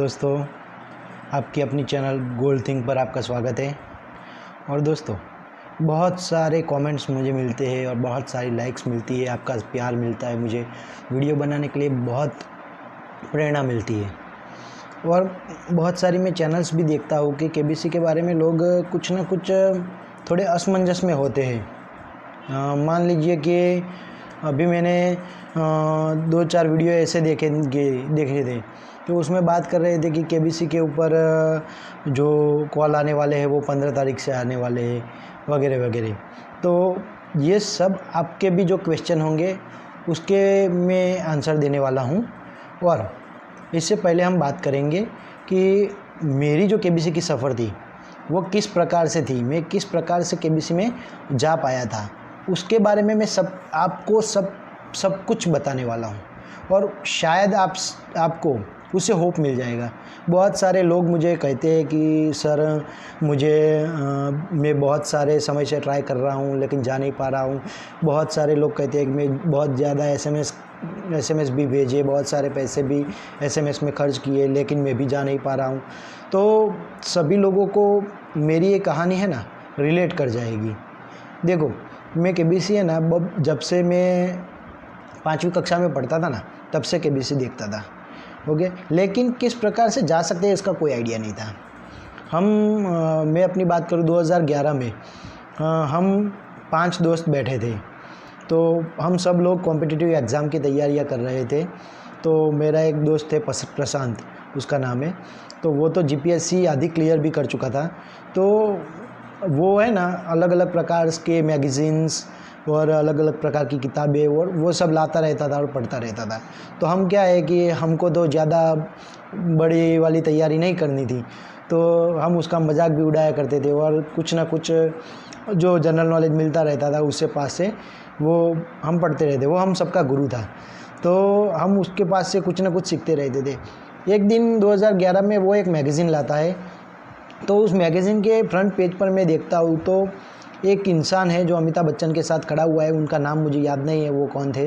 दोस्तों, आपकी अपनी चैनल गोल्ड थिंक पर आपका स्वागत है। और दोस्तों, बहुत सारे कमेंट्स मुझे मिलते हैं और बहुत सारी लाइक्स मिलती है, आपका प्यार मिलता है, मुझे वीडियो बनाने के लिए बहुत प्रेरणा मिलती है। और बहुत सारी मैं चैनल्स भी देखता हूँ कि केबीसी के बारे में लोग कुछ ना कुछ थोड़े असमंजस में होते हैं। मान लीजिए कि अभी मैंने 2-4 वीडियो ऐसे देखे थे, तो उसमें बात कर रहे थे कि केबीसी के ऊपर जो कॉल आने वाले हैं वो 15 तारीख से आने वाले हैं वगैरह वगैरह। तो ये सब आपके भी जो क्वेश्चन होंगे उसके मैं आंसर देने वाला हूँ। और इससे पहले हम बात करेंगे कि मेरी जो केबीसी की सफ़र थी वो किस प्रकार से थी, मैं किस प्रकार से केबीसी में जा पाया था, उसके बारे में मैं आपको सब कुछ बताने वाला हूँ। और शायद आपको उससे होप मिल जाएगा। बहुत सारे लोग मुझे कहते हैं कि सर मैं बहुत सारे समय से ट्राई कर रहा हूँ लेकिन जा नहीं पा रहा हूँ। बहुत सारे लोग कहते हैं कि मैं बहुत ज़्यादा एसएमएस भी भेजे, बहुत सारे पैसे भी एसएमएस में खर्च किए लेकिन मैं भी जा नहीं पा रहा हूँ। तो सभी लोगों को मेरी ये कहानी है ना रिलेट कर जाएगी। देखो, मैं केबीसी है ना, जब से मैं 5वीं कक्षा में पढ़ता था ना, तब से केबीसी देखता था। ओके, लेकिन किस प्रकार से जा सकते हैं इसका कोई आइडिया नहीं था। मैं अपनी बात करूँ 2011 में, हम 5 दोस्त बैठे थे। तो हम सब लोग कॉम्पिटिटिव एग्ज़ाम की तैयारियां कर रहे थे। तो मेरा एक दोस्त है प्रशांत, उसका नाम है। तो वो तो जीपीएससी आदि क्लियर भी कर चुका था। तो वो है ना अलग अलग प्रकार के मैगज़ीन्स और अलग अलग प्रकार की किताबें और वो सब लाता रहता था और पढ़ता रहता था। तो हम क्या है कि हमको तो ज़्यादा बड़ी वाली तैयारी नहीं करनी थी, तो हम उसका मजाक भी उड़ाया करते थे और कुछ ना कुछ जो जनरल नॉलेज मिलता रहता था उससे पास से वो हम पढ़ते रहते। वो हम सबका गुरु था, तो हम उसके पास से कुछ ना कुछ सीखते रहते थे। एक दिन 2011 में वो एक मैगज़ीन लाता है। तो उस मैगज़ीन के फ्रंट पेज पर मैं देखता हूँ तो एक इंसान है जो अमिताभ बच्चन के साथ खड़ा हुआ है। उनका नाम मुझे याद नहीं है वो कौन थे।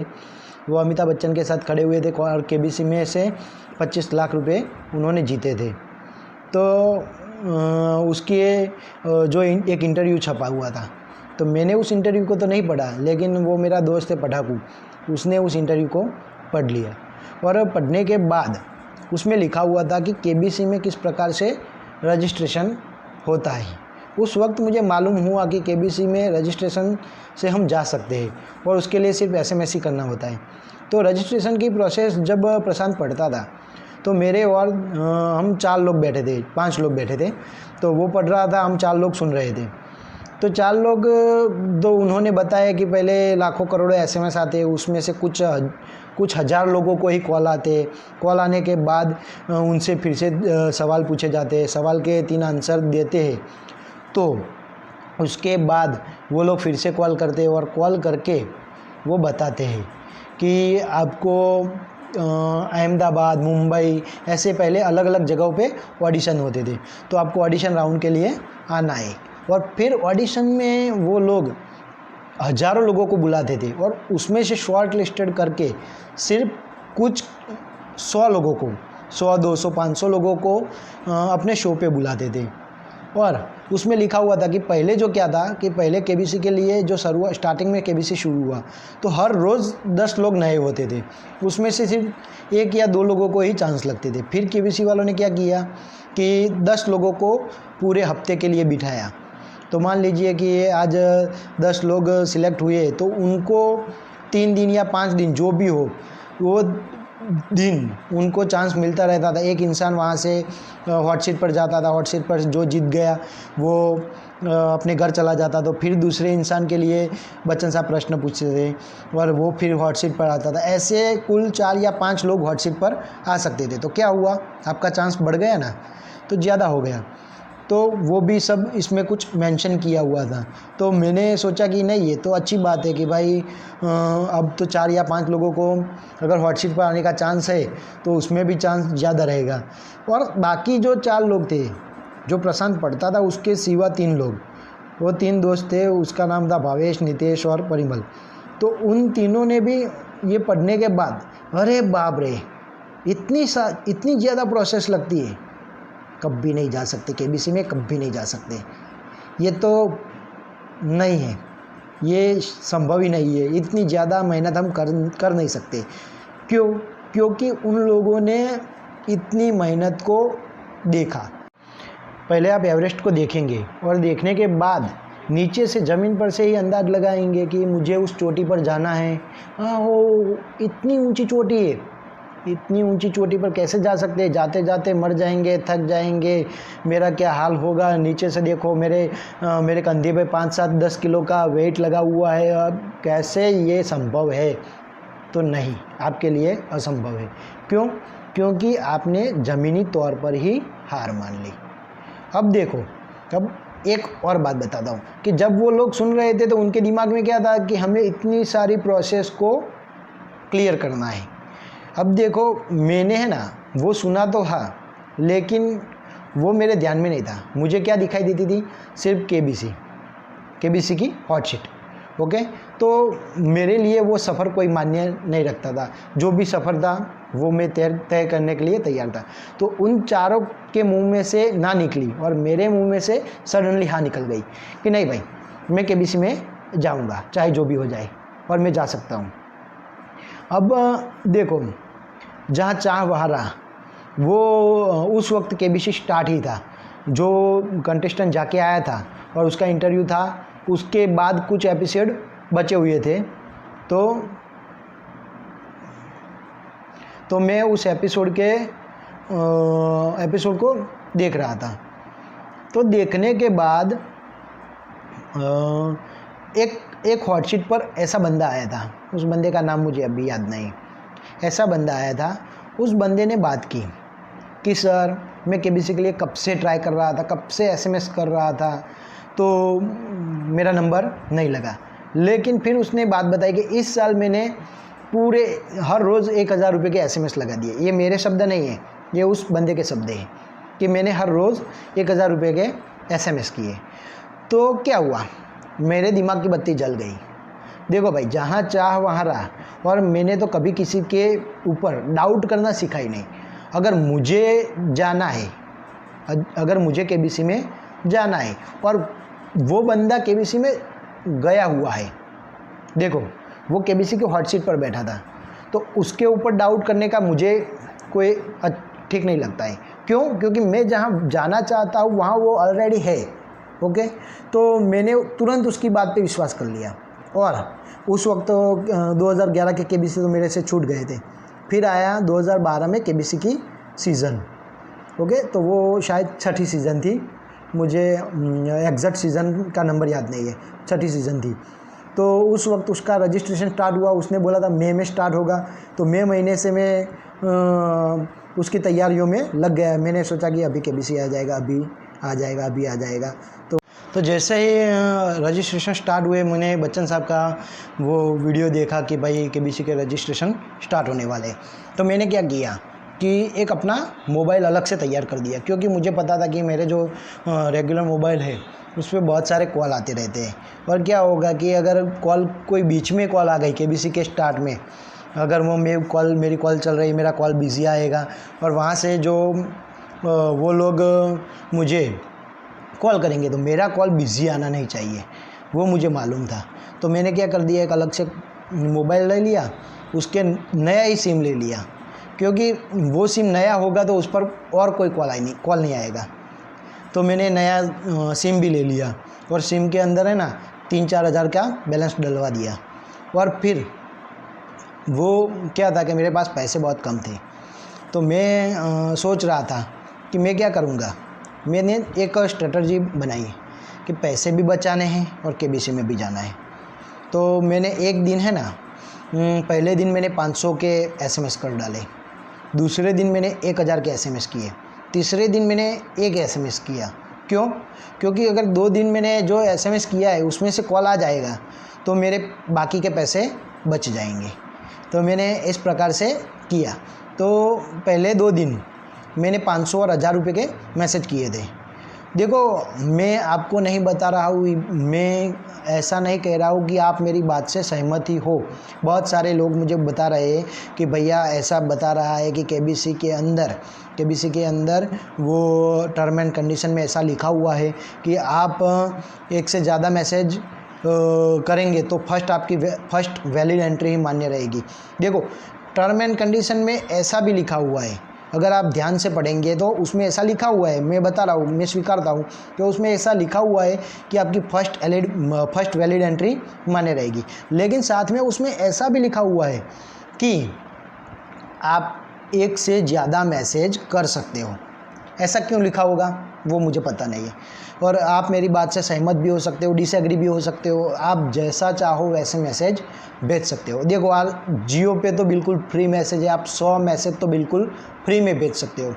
वो अमिताभ बच्चन के साथ खड़े हुए थे और केबीसी में से 25 लाख रुपए उन्होंने जीते थे। तो उसके जो एक इंटरव्यू छपा हुआ था, तो मैंने उस इंटरव्यू को तो नहीं पढ़ा, लेकिन वो मेरा दोस्त है पठाकू, उसने उस इंटरव्यू को पढ़ लिया। और पढ़ने के बाद उसमें लिखा हुआ था कि केबीसी में किस प्रकार से रजिस्ट्रेशन होता है। उस वक्त मुझे मालूम हुआ कि केबीसी में रजिस्ट्रेशन से हम जा सकते हैं और उसके लिए सिर्फ एसएमएस ही करना होता है। तो रजिस्ट्रेशन की प्रोसेस जब प्रशांत पढ़ता था तो मेरे और हम 4 लोग बैठे थे, 5 लोग बैठे थे। तो वो पढ़ रहा था, हम 4 लोग सुन रहे थे। तो 4 लोग तो उन्होंने बताया कि पहले लाखों करोड़ों एसएमएस आते, उसमें से कुछ हज़ार लोगों को ही कॉल आते। कॉल आने के बाद उनसे फिर से सवाल पूछे जाते, सवाल के 3 आंसर देते हैं तो उसके बाद वो लोग फिर से कॉल करते हैं और कॉल करके वो बताते हैं कि आपको अहमदाबाद, मुंबई, ऐसे पहले अलग अलग जगहों पे ऑडिशन होते थे। तो आपको ऑडिशन राउंड के लिए आना है और फिर ऑडिशन में वो लोग हज़ारों लोगों को बुलाते थे और उसमें से शॉर्ट लिस्टेड करके सिर्फ कुछ 100 लोगों को, 100, 200, 500 लोगों को अपने शो पे बुलाते थे। और उसमें लिखा हुआ था कि पहले जो क्या था कि पहले केबीसी के लिए जो स्टार्टिंग में केबीसी शुरू हुआ तो हर रोज़ 10 लोग नए होते थे, उसमें से सिर्फ 1 या 2 लोगों को ही चांस लगते थे। फिर केबीसी वालों ने क्या किया कि 10 लोगों को पूरे हफ्ते के लिए बिठाया। तो मान लीजिए कि आज 10 लोग सिलेक्ट हुए तो उनको 3 दिन या 5 दिन जो भी हो वो दिन उनको चांस मिलता रहता था। एक इंसान वहाँ से हॉट सीट पर जाता था, हॉट सीट पर जो जीत गया वो अपने घर चला जाता। तो फिर दूसरे इंसान के लिए बच्चन साहब प्रश्न पूछते थे और वो फिर हॉट सीट पर आता था। ऐसे कुल 4 या 5 लोग हॉट सीट पर आ सकते थे। तो क्या हुआ, आपका चांस बढ़ गया ना, तो ज़्यादा हो गया। तो वो भी सब इसमें कुछ मेंशन किया हुआ था। तो मैंने सोचा कि नहीं, ये तो अच्छी बात है कि भाई अब तो 4 या 5 लोगों को अगर हॉट सीट पर आने का चांस है तो उसमें भी चांस ज़्यादा रहेगा। और बाकी जो 4 लोग थे, जो प्रशांत पढ़ता था उसके सिवा 3 लोग, वो 3 दोस्त थे, उसका नाम था भावेश, नितेश और परिमल। तो उन तीनों ने भी ये पढ़ने के बाद अरे बाप रे, इतनी ज़्यादा प्रोसेस लगती है, कभी नहीं जा सकते केबीसी में, कभी नहीं जा सकते। ये तो नहीं है, ये संभव ही नहीं है। इतनी ज़्यादा मेहनत हम कर नहीं सकते। क्यों? क्योंकि उन लोगों ने इतनी मेहनत को देखा। पहले आप एवरेस्ट को देखेंगे और देखने के बाद नीचे से ज़मीन पर से ही अंदाज़ लगाएंगे कि मुझे उस चोटी पर जाना है। हाँ, वो इतनी ऊंची चोटी है, इतनी ऊंची चोटी पर कैसे जा सकते हैं? जाते जाते मर जाएंगे, थक जाएंगे, मेरा क्या हाल होगा। नीचे से देखो, मेरे कंधे पे 5, 7, 10 किलो का वेट लगा हुआ है। अब कैसे ये संभव है? तो नहीं, आपके लिए असंभव है। क्यों? क्योंकि आपने ज़मीनी तौर पर ही हार मान ली। अब देखो, अब एक और बात बताता हूँ कि जब वो लोग सुन रहे थे तो उनके दिमाग में क्या था कि हमें इतनी सारी प्रोसेस को क्लियर करना है। अब देखो, मैंने है ना वो सुना तो हाँ, लेकिन वो मेरे ध्यान में नहीं था। मुझे क्या दिखाई देती थी? सिर्फ केबीसी की हॉट शीट। ओके, तो मेरे लिए वो सफ़र कोई मान्य नहीं रखता था। जो भी सफ़र था वो मैं तय करने के लिए तैयार था। तो उन चारों के मुंह में से ना निकली और मेरे मुंह में से सडनली हाँ निकल गई कि नहीं भाई, मैं केबीसी में जाऊंगा, चाहे जो भी हो जाए, और मैं जा सकता हूँ। अब देखो, जहाँ चाह वहाँ रहा। वो उस वक्त केबीसी स्टार्ट ही था। जो कंटेस्टेंट जाके आया था और उसका इंटरव्यू था, उसके बाद कुछ एपिसोड बचे हुए थे। तो मैं उस एपिसोड को देख रहा था। तो देखने के बाद एक हॉट शीट पर ऐसा बंदा आया था, उस बंदे का नाम मुझे अभी याद नहीं। ऐसा बंदा आया था, उस बंदे ने बात की कि सर, मैं केबीसी के लिए कब से ट्राई कर रहा था, कब से एसएमएस कर रहा था, तो मेरा नंबर नहीं लगा। लेकिन फिर उसने बात बताई कि इस साल मैंने पूरे हर रोज़ 1000 रुपये के एसएमएस लगा दिए। ये मेरे शब्द नहीं है, ये उस बंदे के शब्द हैं कि मैंने हर रोज़ 1000 रुपये के एसएमएस किए। तो क्या हुआ? मेरे दिमाग की बत्ती जल गई। देखो भाई, जहाँ चाह वहाँ रहा। और मैंने तो कभी किसी के ऊपर डाउट करना सीखा ही नहीं। अगर मुझे जाना है, अगर मुझे केबीसी में जाना है और वो बंदा केबीसी में गया हुआ है, देखो वो केबीसी की हॉट सीट पर बैठा था, तो उसके ऊपर डाउट करने का मुझे कोई ठीक नहीं लगता है। क्यों? क्योंकि मैं जहाँ जाना चाहता हूँ वहाँ वो ऑलरेडी है। ओके, तो मैंने तुरंत उसकी बात पे विश्वास कर लिया। और उस वक्त 2011 के केबीसी तो मेरे से छूट गए थे। फिर आया 2012 में केबीसी की सीज़न। ओके, तो वो शायद 6ठी सीज़न थी, मुझे एग्जैक्ट सीज़न का नंबर याद नहीं है, 6ठी सीज़न थी। तो उस वक्त उसका रजिस्ट्रेशन स्टार्ट हुआ। उसने बोला था मई में स्टार्ट होगा, तो मई महीने से मैं उसकी तैयारियों में लग गया। मैंने सोचा कि अभी केबीसी आ जाएगा, अभी आ जाएगा। तो जैसे ही रजिस्ट्रेशन स्टार्ट हुए, मैंने बच्चन साहब का वो वीडियो देखा कि भाई केबीसी के रजिस्ट्रेशन स्टार्ट होने वाले। तो मैंने क्या किया कि एक अपना मोबाइल अलग से तैयार कर दिया, क्योंकि मुझे पता था कि मेरे जो रेगुलर मोबाइल है उस पर बहुत सारे कॉल आते रहते हैं। और क्या होगा कि अगर कोई बीच में कॉल आ गई केबीसी के स्टार्ट में, अगर मेरी कॉल चल रही, मेरा कॉल बिज़ी आएगा और वहाँ से जो वो लोग मुझे कॉल करेंगे तो मेरा कॉल बिज़ी आना नहीं चाहिए, वो मुझे मालूम था। तो मैंने क्या कर दिया, एक अलग से मोबाइल ले लिया, उसके नया ही सिम ले लिया, क्योंकि वो सिम नया होगा तो उस पर और कोई कॉल नहीं आएगा। तो मैंने नया सिम भी ले लिया और सिम के अंदर है ना 3-4 हज़ार का बैलेंस डलवा दिया। और फिर वो क्या था कि मेरे पास पैसे बहुत कम थे, तो मैं सोच रहा था कि मैं क्या करूँगा। मैंने एक स्ट्रेटजी बनाई कि पैसे भी बचाने हैं और केबीसी में भी जाना है। तो मैंने एक दिन है ना, पहले दिन मैंने 500 के एसएमएस कर डाले, दूसरे दिन मैंने 1000 के एसएमएस किए, तीसरे दिन मैंने एक एसएमएस किया। क्यों? क्योंकि अगर 2 दिन मैंने जो एसएमएस किया है उसमें से कॉल आ जाएगा तो मेरे बाकी के पैसे बच जाएंगे। तो मैंने इस प्रकार से किया। तो पहले 2 दिन मैंने 500 और 1000 रुपये के मैसेज किए थे। देखो, मैं आपको नहीं बता रहा हूँ मैं ऐसा नहीं कह रहा हूँ कि आप मेरी बात से सहमत ही हो। बहुत सारे लोग मुझे बता रहे हैं कि भैया ऐसा बता रहा है कि केबीसी के अंदर वो टर्म एंड कंडीशन में ऐसा लिखा हुआ है कि आप एक से ज़्यादा मैसेज करेंगे तो आपकी फर्स्ट वैलिड एंट्री ही मान्य रहेगी। देखो, टर्म एंड कंडीशन में ऐसा भी लिखा हुआ है, अगर आप ध्यान से पढ़ेंगे तो उसमें ऐसा लिखा हुआ है, मैं बता रहा हूँ, मैं स्वीकारता हूँ कि उसमें ऐसा लिखा हुआ है कि आपकी फर्स्ट वैलिड एंट्री मान्य रहेगी। लेकिन साथ में उसमें ऐसा भी लिखा हुआ है कि आप एक से ज़्यादा मैसेज कर सकते हो। ऐसा क्यों लिखा होगा वो मुझे पता नहीं है, और आप मेरी बात से सहमत भी हो सकते हो, डिसएग्री भी हो सकते हो। आप जैसा चाहो वैसे मैसेज भेज सकते हो। देखो, आप जियो पे तो बिल्कुल फ्री मैसेज है, आप 100 मैसेज तो बिल्कुल फ्री में भेज सकते हो।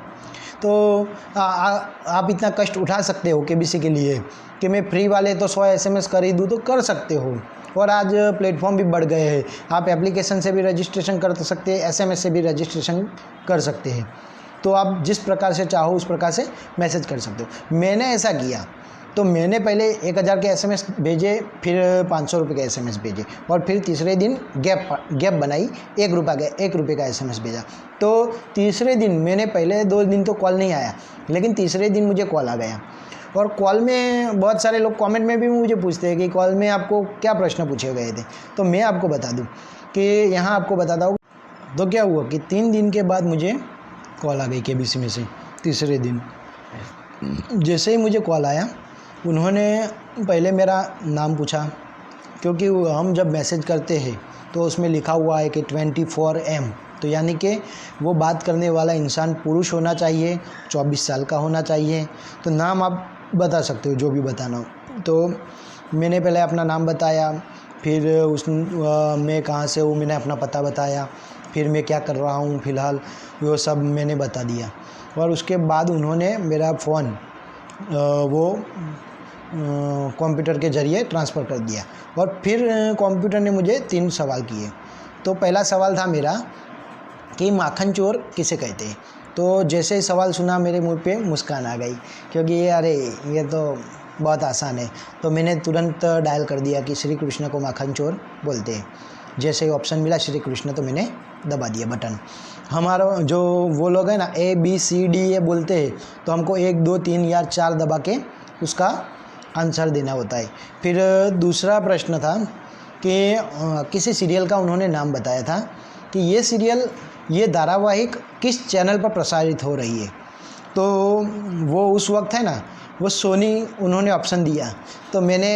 तो आप इतना कष्ट उठा सकते हो केबीसी के लिए कि मैं फ्री वाले तो 100 SMS कर ही दूँ, तो कर सकते हो। और आज प्लेटफॉर्म भी बढ़ गए हैं, आप एप्लीकेशन से भी रजिस्ट्रेशन कर सकते हैं, SMS से भी रजिस्ट्रेशन कर सकते हैं। तो आप जिस प्रकार से चाहो उस प्रकार से मैसेज कर सकते हो। मैंने ऐसा किया, तो मैंने पहले 1000 के SMS भेजे, फिर 500 रुपये के SMS भेजे, और फिर तीसरे दिन गैप बनाई, 1 रुपये का SMS भेजा। तो तीसरे दिन मैंने, पहले 2 दिन तो कॉल नहीं आया, लेकिन तीसरे दिन मुझे कॉल आ गया। और कॉल में बहुत सारे लोग कमेंट में भी मुझे पूछते हैं कि कॉल में आपको क्या प्रश्न पूछे गए थे। तो मैं आपको बता दूं कि यहाँ आपको बताता हूँ। तो क्या हुआ कि 3 दिन के बाद मुझे कॉल आ गई केबीसी में से। तीसरे दिन जैसे ही मुझे कॉल आया, उन्होंने पहले मेरा नाम पूछा, क्योंकि हम जब मैसेज करते हैं तो उसमें लिखा हुआ है कि 24M, तो यानी कि वो बात करने वाला इंसान पुरुष होना चाहिए, 24 साल का होना चाहिए। तो नाम आप बता सकते हो, जो भी बताना हो। तो मैंने पहले अपना नाम बताया, फिर मैं कहाँ से हूँ, मैंने अपना पता बताया, फिर मैं क्या कर रहा हूँ फ़िलहाल, वो सब मैंने बता दिया। और उसके बाद उन्होंने मेरा फ़ोन वो कंप्यूटर के ज़रिए ट्रांसफ़र कर दिया। और फिर कंप्यूटर ने मुझे 3 सवाल किए। तो पहला सवाल था मेरा कि माखन चोर किसे कहते हैं। तो जैसे ही सवाल सुना, मेरे मुंह पे मुस्कान आ गई, क्योंकि ये तो बहुत आसान है। तो मैंने तुरंत डायल कर दिया कि श्री कृष्ण को माखन चोर बोलते हैं। जैसे ही ऑप्शन मिला श्री कृष्ण, तो मैंने दबा दिया बटन। हमारा जो वो लोग हैं ना, ABCD ये बोलते हैं, तो हमको 1 2 3 या 4 दबा के उसका आंसर देना होता है। फिर दूसरा प्रश्न था कि किसी सीरियल का उन्होंने नाम बताया था कि ये धारावाहिक किस चैनल पर प्रसारित हो रही है। तो वो उस वक्त है ना, वो सोनी उन्होंने ऑप्शन दिया। तो मैंने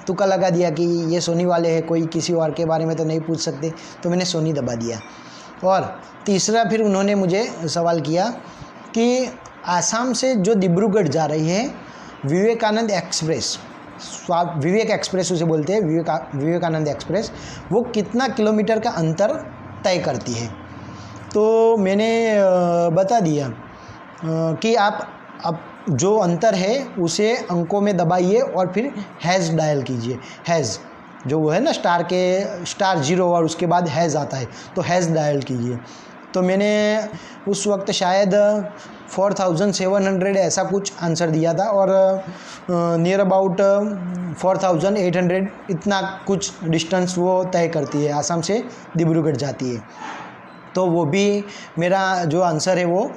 तुक्का लगा दिया कि ये सोनी वाले हैं, कोई किसी और के बारे में तो नहीं पूछ सकते, तो मैंने सोनी दबा दिया। और तीसरा फिर उन्होंने मुझे सवाल किया कि आसाम से जो डिब्रूगढ़ जा रही है विवेकानंद एक्सप्रेस, विवेक एक्सप्रेस उसे बोलते हैं, विवेकानंद एक्सप्रेस, वो कितना किलोमीटर का अंतर तय करती है। तो मैंने बता दिया कि आप अब जो अंतर है उसे अंकों में दबाइए और फिर हैज़ डायल कीजिए। हैज़ जो वो है ना, स्टार 0 और उसके बाद हैज़ आता है, तो हैज़ डायल कीजिए। तो मैंने उस वक्त शायद 4700 ऐसा कुछ आंसर दिया था, और नियर अबाउट 4800 इतना कुछ डिस्टेंस वो तय करती है, आसाम से डिब्रूगढ़ जाती है। तो वो भी मेरा जो आंसर है वो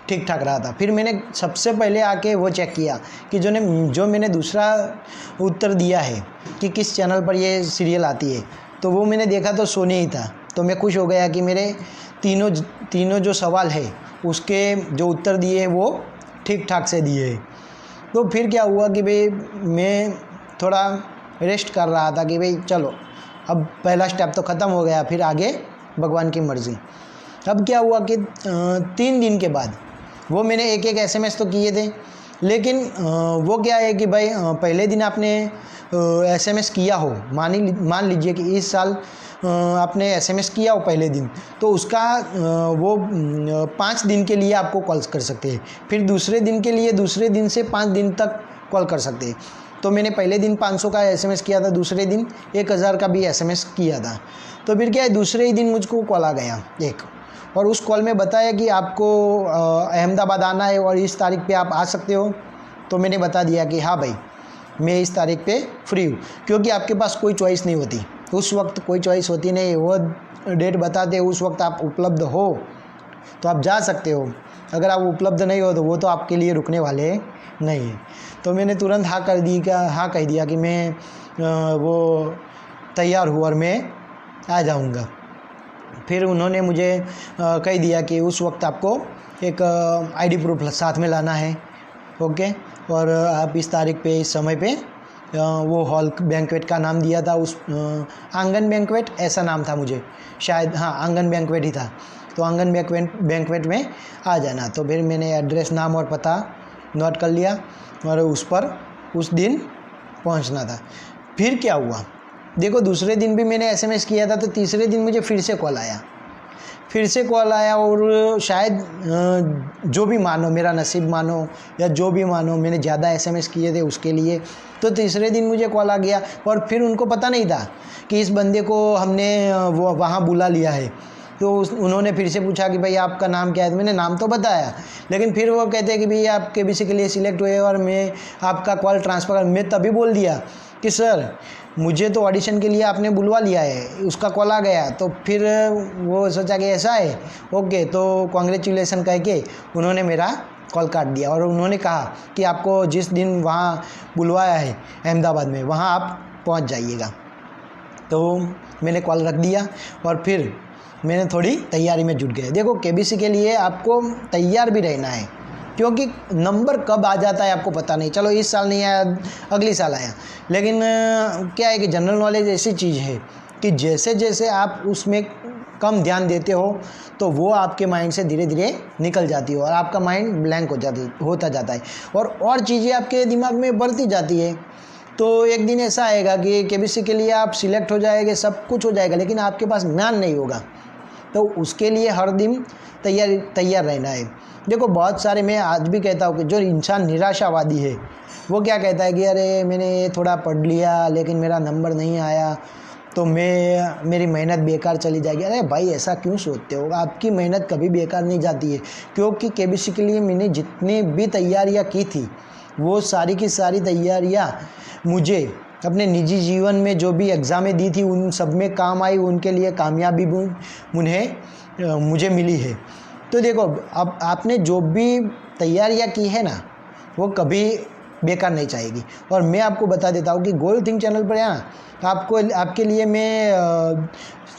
ठीक ठाक रहा था। फिर मैंने सबसे पहले आके वो चेक किया कि जो मैंने दूसरा उत्तर दिया है कि किस चैनल पर ये सीरियल आती है, तो वो मैंने देखा तो सोनी ही था। तो मैं खुश हो गया कि मेरे तीनों जो सवाल है उसके जो उत्तर दिए वो ठीक ठाक से दिए। तो फिर क्या हुआ कि भाई मैं थोड़ा रेस्ट कर रहा था कि भाई चलो अब पहला स्टेप तो ख़त्म हो गया, फिर आगे भगवान की मर्ज़ी। अब क्या हुआ कि 3 दिन के बाद वो मैंने एक SMS तो किए थे, लेकिन वो क्या है कि भाई पहले दिन आपने SMS किया हो, मान लीजिए कि इस साल आपने SMS किया हो पहले दिन, तो उसका वो 5 दिन के लिए आपको कॉल कर सकते हैं। फिर दूसरे दिन के लिए दूसरे दिन से 5 दिन तक कॉल कर सकते हैं। तो मैंने पहले दिन 500 का SMS किया था, दूसरे दिन 1000 का भी SMS किया था। तो फिर क्या है, दूसरे ही दिन मुझको कॉल आ गया एक, और उस कॉल में बताया कि आपको अहमदाबाद आना है और इस तारीख पे आप आ सकते हो। तो मैंने बता दिया कि हाँ भाई, मैं इस तारीख पे फ्री हूँ, क्योंकि आपके पास कोई चॉइस नहीं होती उस वक्त, कोई चॉइस होती नहीं। वो डेट बताते उस वक्त आप उपलब्ध हो तो आप जा सकते हो, अगर आप उपलब्ध नहीं हो तो वो तो आपके लिए रुकने वाले नहीं है। तो मैंने तुरंत हाँ कह दिया कि मैं वो तैयार हूँ और मैं आ जाऊँगा। फिर उन्होंने मुझे कह दिया कि उस वक्त आपको एक आईडी प्रूफ साथ में लाना है, ओके, और आप इस तारीख पे इस समय पे वो हॉल बैंक्वेट का नाम दिया था, उस आंगन बैंक्वेट ऐसा नाम था मुझे शायद, हाँ आंगन बैंक्वेट ही था। तो आंगन बैंक्वेट में आ जाना। तो फिर मैंने एड्रेस, नाम और पता नोट कर लिया और उस पर उस दिन पहुंचना था। फिर क्या हुआ, देखो दूसरे दिन भी मैंने एसएमएस किया था, तो तीसरे दिन मुझे फिर से कॉल आया और शायद जो भी मानो, मेरा नसीब मानो या जो भी मानो, मैंने ज़्यादा एसएमएस किए थे उसके लिए। तो तीसरे दिन मुझे कॉल आ गया और फिर उनको पता नहीं था कि इस बंदे को हमने वो वहाँ बुला लिया है। तो उन्होंने फिर से पूछा कि भाई आपका नाम क्या है, तो मैंने नाम तो बताया, लेकिन फिर वो कहते हैं कि भाई आप केबीसी के लिए सिलेक्ट हुए और मैं आपका कॉल ट्रांसफ़र, मैं तभी बोल दिया कि सर मुझे तो ऑडिशन के लिए आपने बुलवा लिया है, उसका कॉल आ गया। तो फिर वो सोचा कि ऐसा है, ओके, तो कॉन्ग्रेचुलेसन कह के उन्होंने मेरा कॉल काट दिया और उन्होंने कहा कि आपको जिस दिन वहाँ बुलवाया है अहमदाबाद में, वहाँ आप पहुँच जाइएगा। तो मैंने कॉल रख दिया और फिर मैंने थोड़ी तैयारी में जुट गया। देखो केबीसी के लिए आपको तैयार भी रहना है, क्योंकि नंबर कब आ जाता है आपको पता नहीं। चलो इस साल नहीं आया, अगली साल आया, लेकिन क्या है कि जनरल नॉलेज ऐसी चीज़ है कि जैसे जैसे आप उसमें कम ध्यान देते हो तो वो आपके माइंड से धीरे धीरे निकल जाती है और आपका माइंड ब्लैंक होता जाता है और चीज़ें आपके दिमाग में बढ़ती जाती है। तो एक दिन ऐसा आएगा कि केबीसी के लिए आप सिलेक्ट हो जाएंगे, सब कुछ हो जाएगा, लेकिन आपके पास ज्ञान नहीं होगा। तो उसके लिए हर दिन तैयार रहना है। देखो बहुत सारे, मैं आज भी कहता हूँ कि जो इंसान निराशावादी है वो क्या कहता है कि अरे मैंने थोड़ा पढ़ लिया लेकिन मेरा नंबर नहीं आया तो मेरी मेहनत बेकार चली जाएगी। अरे भाई ऐसा क्यों सोचते हो, आपकी मेहनत कभी बेकार नहीं जाती है, क्योंकि केबीसी के लिए मैंने जितनी भी तैयारियाँ की थी वो सारी की सारी तैयारियाँ मुझे अपने निजी जीवन में जो भी एग्ज़ामें दी थी उन सब में काम आई, उनके लिए कामयाबी मुझे मिली है। तो देखो अब आपने जो भी तैयारियां की है ना वो कभी बेकार नहीं जाएगी। और मैं आपको बता देता हूँ कि गोल्ड थिंक चैनल पर यहाँ आपके लिए मैं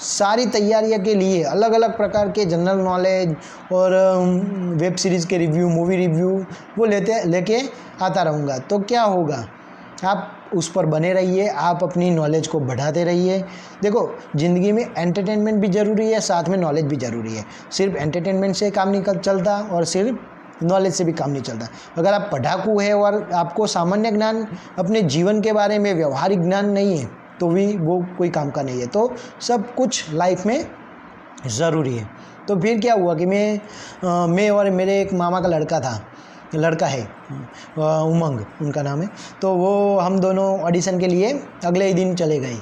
सारी तैयारियों के लिए अलग अलग प्रकार के जनरल नॉलेज और वेब सीरीज़ के रिव्यू, मूवी रिव्यू वो लेके आता रहूँगा। तो क्या होगा, आप उस पर बने रहिए, आप अपनी नॉलेज को बढ़ाते रहिए। देखो ज़िंदगी में एंटरटेनमेंट भी ज़रूरी है, साथ में नॉलेज भी ज़रूरी है। सिर्फ एंटरटेनमेंट से काम नहीं चलता और सिर्फ नॉलेज से भी काम नहीं चलता। अगर आप पढ़ाकू है और आपको सामान्य ज्ञान अपने जीवन के बारे में व्यवहारिक ज्ञान नहीं है तो भी वो कोई काम का नहीं है। तो सब कुछ लाइफ में ज़रूरी है। तो फिर क्या हुआ कि मैं और मेरे एक मामा का लड़का है, उमंग उनका नाम है। तो वो हम दोनों ऑडिशन के लिए अगले ही दिन चले गए।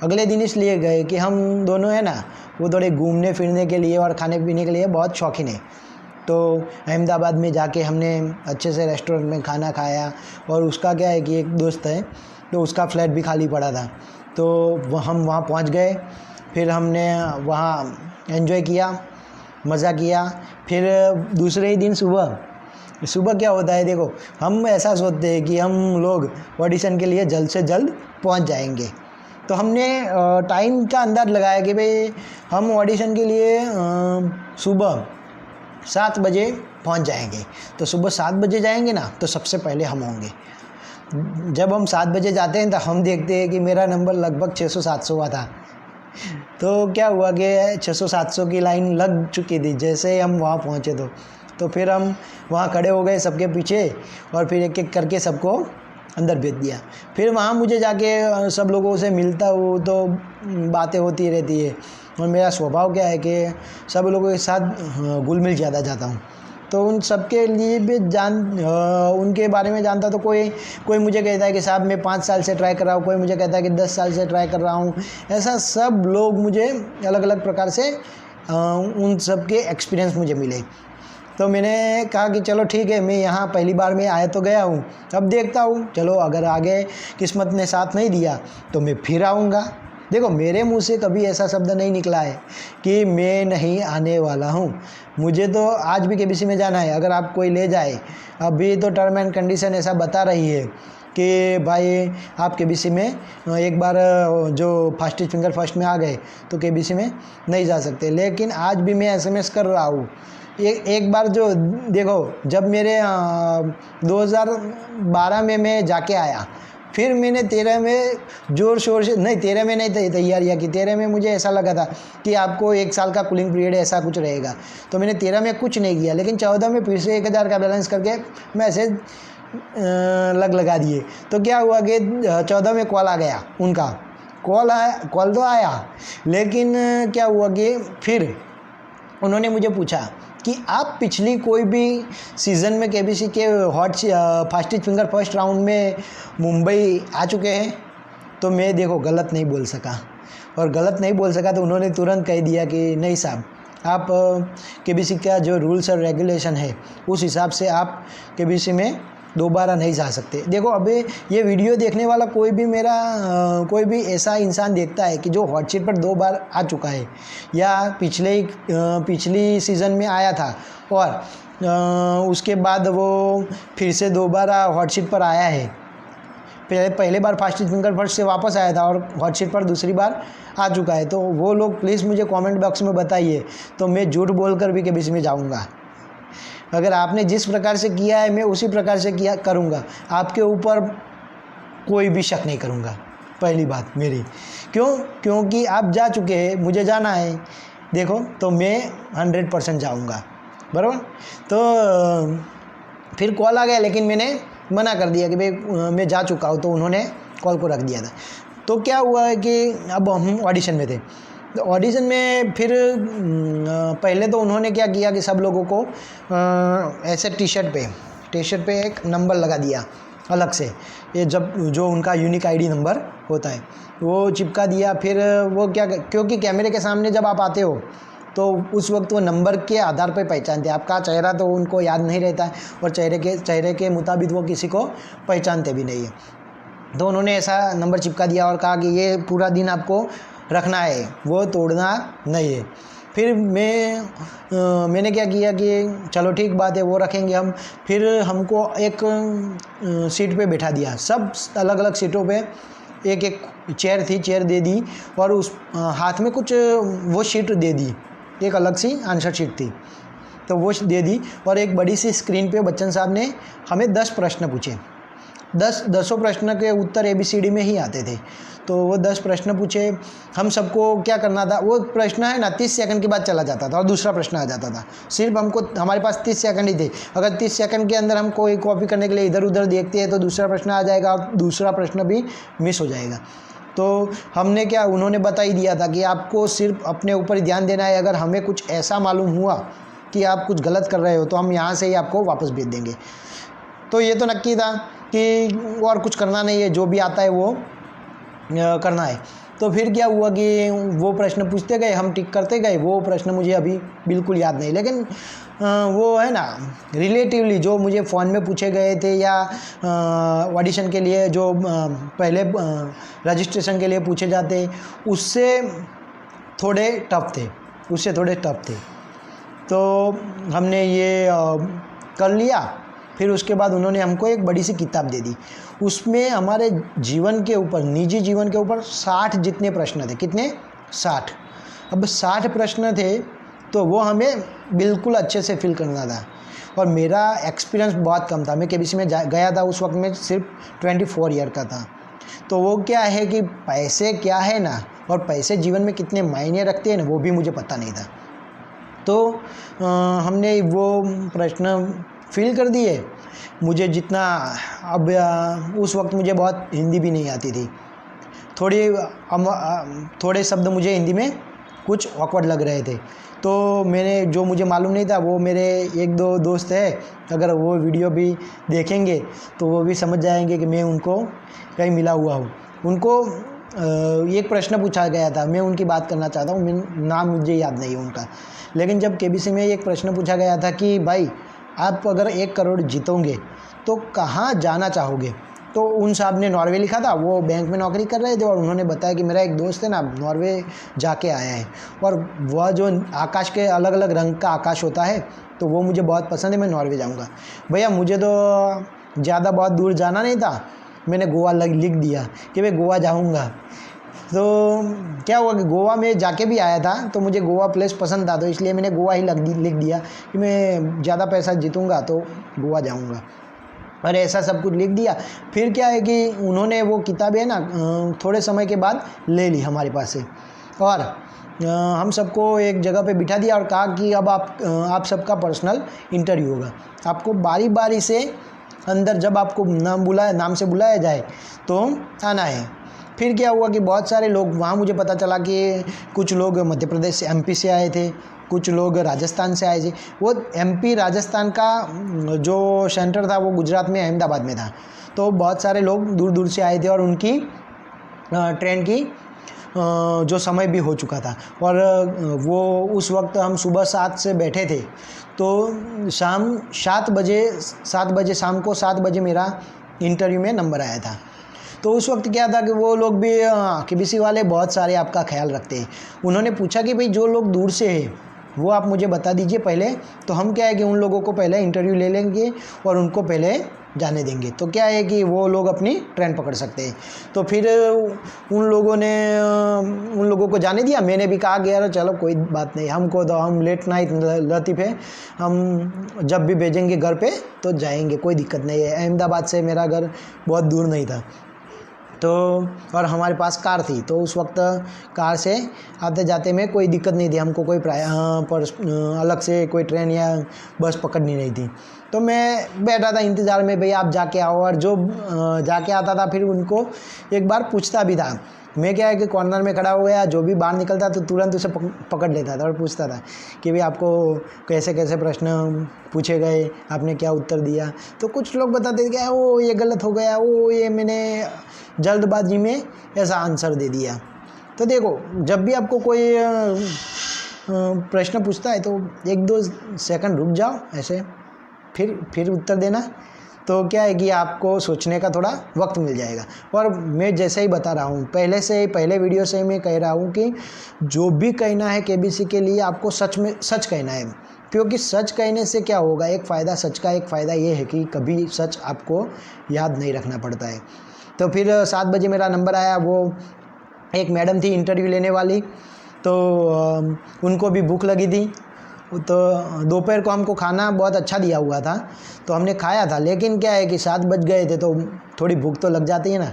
अगले दिन इसलिए गए कि हम दोनों है ना वो थोड़े घूमने फिरने के लिए और खाने पीने के लिए बहुत शौकीन है। तो अहमदाबाद में जाके हमने अच्छे से रेस्टोरेंट में खाना खाया और उसका क्या है कि एक दोस्त है तो उसका फ्लैट भी खाली पड़ा था। तो हम वहाँ पहुँच गए, फिर हमने वहाँ एंजॉय किया, मज़ा किया। फिर दूसरे ही दिन सुबह क्या होता है, देखो हम ऐसा सोचते हैं कि हम लोग ऑडिशन के लिए जल्द से जल्द पहुंच जाएंगे। तो हमने टाइम का अंदाज़ लगाया कि भाई हम ऑडिशन के लिए सुबह 7 बजे पहुंच जाएंगे। तो सुबह 7 बजे जाएंगे ना तो सबसे पहले हम होंगे। जब हम 7 बजे जाते हैं तो हम देखते हैं कि मेरा नंबर लगभग 600-700 हुआ था। तो क्या हुआ कि 600-700 की लाइन लग चुकी थी जैसे हम वहाँ पहुँचे। तो फिर हम वहाँ खड़े हो गए सबके पीछे और फिर एक एक करके सबको अंदर भेज दिया। फिर वहाँ मुझे जाके सब लोगों से मिलता हूँ तो बातें होती रहती है और मेरा स्वभाव क्या है कि सब लोगों के साथ घुल मिल ज़्यादा जाता हूँ। तो उन सब के लिए भी उनके बारे में जानता। तो कोई मुझे कहता है कि साहब मैं 5 साल से ट्राई कर रहा हूँ, कोई मुझे कहता है कि 10 साल से ट्राई कर रहा हूँ। ऐसा सब लोग मुझे अलग अलग प्रकार से उन सब के एक्सपीरियंस मुझे मिले। तो मैंने कहा कि चलो ठीक है, मैं यहाँ पहली बार में आया तो गया हूँ, अब देखता हूँ, चलो अगर आगे किस्मत ने साथ नहीं दिया तो मैं फिर आऊँगा। देखो मेरे मुंह से कभी ऐसा शब्द नहीं निकला है कि मैं नहीं आने वाला हूँ। मुझे तो आज भी केबीसी में जाना है। अगर आप कोई ले जाए, अभी तो टर्म एंड कंडीशन ऐसा बता रही है कि भाई आप केबीसी में एक बार जो फास्टेस्ट फिंगर फर्स्ट में आ गए तो केबीसी में नहीं जा सकते। लेकिन आज भी मैं एसएमएस कर रहा हूँ। एक बार जो देखो, जब मेरे 2012 में मैं जाके आया, फिर मैंने 13 में ज़ोर शोर से, नहीं 13 में नहीं तैयारियाँ की। 13 में मुझे ऐसा लगा था कि आपको 1 साल का कूलिंग पीरियड ऐसा कुछ रहेगा, तो मैंने 13 में कुछ नहीं किया। लेकिन 14 में फिर से 1000 का बैलेंस करके मैसेज लगा दिए। तो क्या हुआ कि 14 में कॉल आ गया, उनका कॉल तो आया, लेकिन क्या हुआ कि फिर उन्होंने मुझे पूछा कि आप पिछली कोई भी सीज़न में केबीसी के फास्टेस्ट फिंगर फर्स्ट राउंड में मुंबई आ चुके हैं? तो मैं देखो गलत नहीं बोल सका, और गलत नहीं बोल सका तो उन्होंने तुरंत कह दिया कि नहीं साहब, आप केबीसी का जो रूल्स और रेगुलेशन है उस हिसाब से आप केबीसी में दोबारा नहीं जा सकते। देखो अभी ये वीडियो देखने वाला कोई भी ऐसा इंसान देखता है कि जो हॉट सीट पर 2 बार आ चुका है या पिछली सीज़न में आया था और उसके बाद वो फिर से दोबारा हॉट सीट पर आया है, पहले बार फास्टेस्ट फिंगर फर्स्ट से वापस आया था और हॉट सीट पर दूसरी बार आ चुका है, तो वो लोग प्लीज़ मुझे कमेंट बॉक्स में बताइए, तो मैं झूठ बोलकर भी केबीसी में जाऊँगा। अगर आपने जिस प्रकार से किया है मैं उसी प्रकार से करूँगा। आपके ऊपर कोई भी शक नहीं करूँगा, पहली बात मेरी। क्योंकि आप जा चुके हैं, मुझे जाना है, देखो तो मैं 100% जाऊँगा, बराबर। तो फिर कॉल आ गया, लेकिन मैंने मना कर दिया कि भाई मैं जा चुका हूँ, तो उन्होंने कॉल को रख दिया था। तो क्या हुआ है कि अब हम ऑडिशन में थे, तो ऑडिशन में फिर पहले तो उन्होंने क्या किया कि सब लोगों को ऐसे टी शर्ट पे एक नंबर लगा दिया अलग से, ये जो उनका यूनिक आईडी नंबर होता है वो चिपका दिया। फिर वो क्या, क्योंकि कैमरे के सामने जब आप आते हो तो उस वक्त वो नंबर के आधार पर पहचानते हैं, आपका चेहरा तो उनको याद नहीं रहता है और चेहरे के मुताबिक वो किसी को पहचानते भी नहीं है। तो उन्होंने ऐसा नंबर चिपका दिया और कहा कि ये पूरा दिन आपको रखना है, वो तोड़ना नहीं है। फिर मैंने क्या किया कि चलो ठीक बात है, वो रखेंगे हम। फिर हमको एक सीट पे बैठा दिया, सब अलग अलग सीटों पे एक चेयर दे दी, और उस हाथ में कुछ वो शीट दे दी, एक अलग सी आंसर शीट थी, तो वो दे दी। और एक बड़ी सी स्क्रीन पे बच्चन साहब ने हमें 10 प्रश्न पूछे। 10 प्रश्न के उत्तर ABCD में ही आते थे, तो वो 10 प्रश्न पूछे। हम सबको क्या करना था, वो प्रश्न है ना 30 सेकंड के बाद चला जाता था और दूसरा प्रश्न आ जाता था। सिर्फ हमारे पास 30 सेकंड ही थे। अगर 30 सेकंड के अंदर हम कोई कॉपी करने के लिए इधर उधर देखते हैं तो दूसरा प्रश्न आ जाएगा और दूसरा प्रश्न भी मिस हो जाएगा। तो हमने क्या, उन्होंने बता ही दिया था कि आपको सिर्फ अपने ऊपर ही ध्यान देना है। अगर हमें कुछ ऐसा मालूम हुआ कि आप कुछ गलत कर रहे हो तो हम यहाँ से ही आपको वापस भेज देंगे। तो ये तो नक्की था कि और कुछ करना नहीं है, जो भी आता है वो करना है। तो फिर क्या हुआ कि वो प्रश्न पूछते गए, हम टिक करते गए। वो प्रश्न मुझे अभी बिल्कुल याद नहीं, लेकिन वो है ना रिलेटिवली जो मुझे फ़ोन में पूछे गए थे या ऑडिशन के लिए जो पहले रजिस्ट्रेशन के लिए पूछे जाते, उससे थोड़े टफ थे। तो हमने ये कर लिया। फिर उसके बाद उन्होंने हमको एक बड़ी सी किताब दे दी, उसमें हमारे जीवन के ऊपर, निजी जीवन के ऊपर 60 जितने प्रश्न थे। कितने? 60। अब 60 प्रश्न थे तो वो हमें बिल्कुल अच्छे से फिल करना था। और मेरा एक्सपीरियंस बहुत कम था, मैं केबीसी में गया था उस वक्त में सिर्फ 24 ईयर का था। तो वो क्या है कि पैसे क्या है ना, और पैसे जीवन में कितने मायने रखते हैं ना, वो भी मुझे पता नहीं था। तो हमने वो प्रश्न फिल कर दिए। मुझे जितना, अब उस वक्त मुझे बहुत हिंदी भी नहीं आती थी, थोड़े शब्द मुझे हिंदी में कुछ ऑकवर्ड लग रहे थे। तो मैंने, जो मुझे मालूम नहीं था, वो मेरे 1-2 दोस्त हैं, अगर वो वीडियो भी देखेंगे तो वो भी समझ जाएंगे कि मैं उनको कहीं मिला हुआ हूँ। उनको एक प्रश्न पूछा गया था, मैं उनकी बात करना चाहता हूँ, नाम मुझे याद नहीं है उनका, लेकिन जब केबीसी में एक प्रश्न पूछा गया था कि भाई आप अगर 1 करोड़ जीतोगे तो कहाँ जाना चाहोगे, तो उन साहब ने नॉर्वे लिखा था। वो बैंक में नौकरी कर रहे थे और उन्होंने बताया कि मेरा एक दोस्त है ना, नॉर्वे जाके आया है और वह जो आकाश के अलग अलग रंग का आकाश होता है तो वो मुझे बहुत पसंद है, मैं नॉर्वे जाऊँगा। भैया मुझे तो ज़्यादा बहुत दूर जाना नहीं था, मैंने गोवा लिख दिया कि मैं गोवा जाऊँगा। तो क्या हुआ कि गोवा में जाके भी आया था तो मुझे गोवा प्लेस पसंद था, तो इसलिए मैंने गोवा ही लिख दिया कि मैं ज़्यादा पैसा जीतूँगा तो गोवा जाऊँगा, और ऐसा सब कुछ लिख दिया। फिर क्या है कि उन्होंने वो किताबें ना थोड़े समय के बाद ले ली हमारे पास से, और हम सबको एक जगह पे बिठा दिया और कहा कि अब आप सबका पर्सनल इंटरव्यू होगा, आपको बारी बारी से अंदर जब आपको नाम से बुलाया जाए तो आना है। फिर क्या हुआ कि बहुत सारे लोग वहाँ, मुझे पता चला कि कुछ लोग मध्य प्रदेश से एमपी से आए थे, कुछ लोग राजस्थान से आए थे। वो एमपी राजस्थान का जो सेंटर था वो गुजरात में अहमदाबाद में था, तो बहुत सारे लोग दूर दूर से आए थे और उनकी ट्रेन की जो समय भी हो चुका था, और वो उस वक्त हम सुबह 7 से बैठे थे तो शाम 7 बजे शाम को 7 बजे मेरा इंटरव्यू में नंबर आया था। तो उस वक्त क्या था कि वो लोग भी केबीसी वाले बहुत सारे आपका ख्याल रखते हैं। उन्होंने पूछा कि भाई जो लोग दूर से हैं वो आप मुझे बता दीजिए पहले, तो हम क्या है कि उन लोगों को पहले इंटरव्यू ले लेंगे और उनको पहले जाने देंगे, तो क्या है कि वो लोग अपनी ट्रेन पकड़ सकते हैं। तो फिर उन लोगों को जाने दिया। मैंने भी कहा कि यार चलो कोई बात नहीं, हमको तो हम लेट नाइट लतीफ़ है, हम जब भी भेजेंगे घर पे तो जाएंगे, कोई दिक्कत नहीं है। अहमदाबाद से मेरा घर बहुत दूर नहीं था, तो और हमारे पास कार थी, तो उस वक्त कार से आते जाते में कोई दिक्कत नहीं थी, हमको कोई अलग से कोई ट्रेन या बस पकड़नी नहीं थी। तो मैं बैठा था इंतज़ार में, भैया आप जाके आओ, और जो जाके आता था फिर उनको एक बार पूछता भी था। मैं क्या है कि कॉर्नर में खड़ा हो गया, जो भी बाहर निकलता तो तुरंत उसे पकड़ लेता था और पूछता था कि भाई आपको कैसे कैसे प्रश्न पूछे गए, आपने क्या उत्तर दिया। तो कुछ लोग बताते थे कि वो ये गलत हो गया, वो ये मैंने जल्दबाजी में ऐसा आंसर दे दिया। तो देखो, जब भी आपको कोई प्रश्न पूछता है तो 1-2 सेकंड रुक जाओ ऐसे, फिर उत्तर देना, तो क्या है कि आपको सोचने का थोड़ा वक्त मिल जाएगा। और मैं जैसे ही बता रहा हूँ, पहले वीडियो से मैं कह रहा हूँ कि जो भी कहना है केबीसी के लिए आपको सच में सच कहना है, क्योंकि सच कहने से क्या होगा, सच का एक फ़ायदा ये है कि कभी सच आपको याद नहीं रखना पड़ता है। तो फिर 7 बजे मेरा नंबर आया, वो एक मैडम थी इंटरव्यू लेने वाली, तो उनको भी भूख लगी थी, तो दोपहर को हमको खाना बहुत अच्छा दिया हुआ था तो हमने खाया था। लेकिन क्या है कि 7 बज गए थे तो थोड़ी भूख तो लग जाती है ना,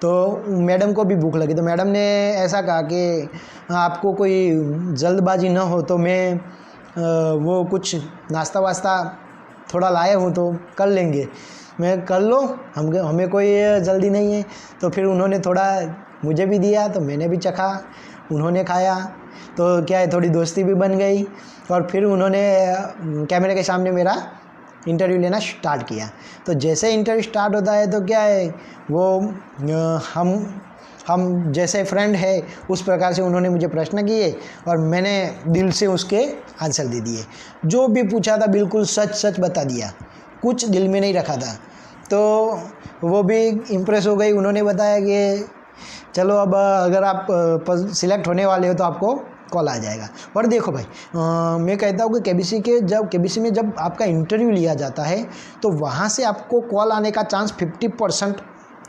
तो मैडम को भी भूख लगी, तो मैडम ने ऐसा कहा कि आपको कोई जल्दबाजी ना हो तो मैं वो कुछ नाश्ता वास्ता थोड़ा लाए हूँ तो कर लेंगे। मैं कर लो, हमें कोई जल्दी नहीं है। तो फिर उन्होंने थोड़ा मुझे भी दिया तो मैंने भी चखा, उन्होंने खाया, तो क्या है थोड़ी दोस्ती भी बन गई। और फिर उन्होंने कैमरे के सामने मेरा इंटरव्यू लेना स्टार्ट किया। तो जैसे इंटरव्यू स्टार्ट होता है तो क्या है वो हम जैसे फ्रेंड है उस प्रकार से उन्होंने मुझे प्रश्न किए और मैंने दिल से उसके आंसर दे दिए। जो भी पूछा था बिल्कुल सच बता दिया, कुछ दिल में नहीं रखा था। तो वो भी इम्प्रेस हो गई, उन्होंने बताया कि चलो अब अगर आप सिलेक्ट होने वाले हो तो आपको कॉल आ जाएगा। और देखो भाई, मैं कहता हूँ कि केबीसी में जब आपका इंटरव्यू लिया जाता है तो वहाँ से आपको कॉल आने का चांस 50%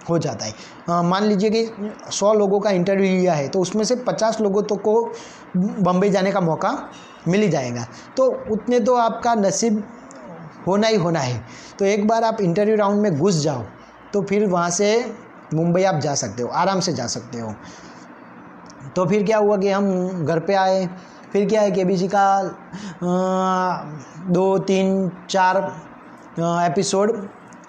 हो जाता है। मान लीजिए कि 100 लोगों का इंटरव्यू लिया है तो उसमें से 50 लोगों तो को बम्बई जाने का मौका मिल ही जाएगा, तो उतने तो आपका नसीब होना ही होना है। तो एक बार आप इंटरव्यू राउंड में घुस जाओ तो फिर वहाँ से मुंबई आप जा सकते हो, आराम से जा सकते हो। तो फिर क्या हुआ कि हम घर पे आए। फिर क्या है केबीसी का 2-3-4 एपिसोड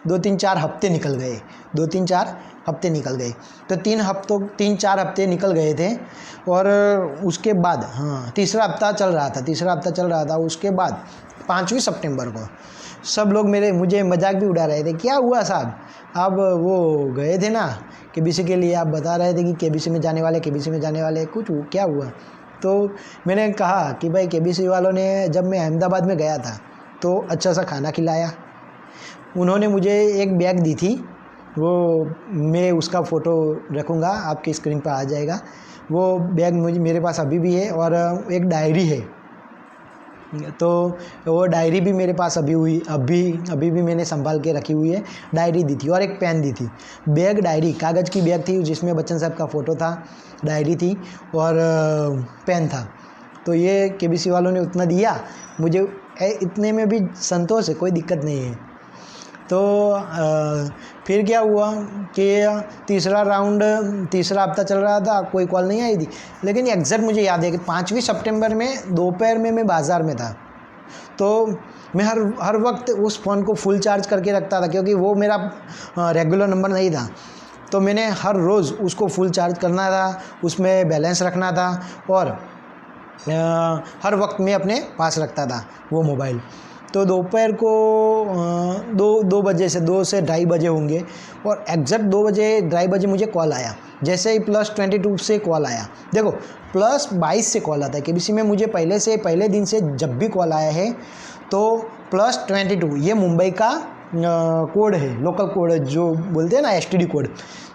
2-3-4 हफ्ते निकल गए, 2-3-4 हफ्ते निकल गए। तो 3-4 हफ्ते निकल गए थे। और उसके बाद तीसरा हफ्ता चल रहा था। उसके बाद 5वीं सितंबर को सब लोग मुझे मजाक भी उड़ा रहे थे, क्या हुआ साहब, आप वो गए थे ना केबीसी के लिए, आप बता रहे थे कि केबीसी में जाने वाले, कुछ क्या हुआ। तो मैंने कहा कि भाई केबीसी वालों ने जब मैं अहमदाबाद में गया था तो अच्छा सा खाना खिलाया। उन्होंने मुझे एक बैग दी थी, वो मैं उसका फ़ोटो रखूँगा, आपकी स्क्रीन पर आ जाएगा। वो बैग मेरे पास अभी भी है। और एक डायरी है, तो वो डायरी भी मेरे पास अभी भी मैंने संभाल के रखी हुई है। डायरी दी थी और एक पेन दी थी। बैग डायरी कागज़ की बैग थी जिसमें बच्चन साहब का फ़ोटो था, डायरी थी और पेन था। तो ये केबीसी वालों ने उतना दिया मुझे, इतने में भी संतोष है, कोई दिक्कत नहीं है। तो फिर क्या हुआ कि तीसरा हफ्ता चल रहा था, कोई कॉल नहीं आई थी। लेकिन एग्जैक्ट मुझे याद है कि 5वीं सितंबर में दोपहर में मैं बाज़ार में था। तो मैं हर वक्त उस फ़ोन को फुल चार्ज करके रखता था, क्योंकि वो मेरा रेगुलर नंबर नहीं था। तो मैंने हर रोज़ उसको फुल चार्ज करना था, उसमें बैलेंस रखना था और हर वक्त मैं अपने पास रखता था वो मोबाइल। तो दोपहर को 2 बजे से 2 से ढाई बजे होंगे और एग्जैक्ट 2 बजे मुझे कॉल आया। जैसे ही +22 से कॉल आया, देखो +22 से कॉल आता है केबीसी में, मुझे पहले दिन से जब भी कॉल आया है तो +22 ये मुंबई का कोड है, लोकल कोड है जो बोलते हैं ना STD कोड,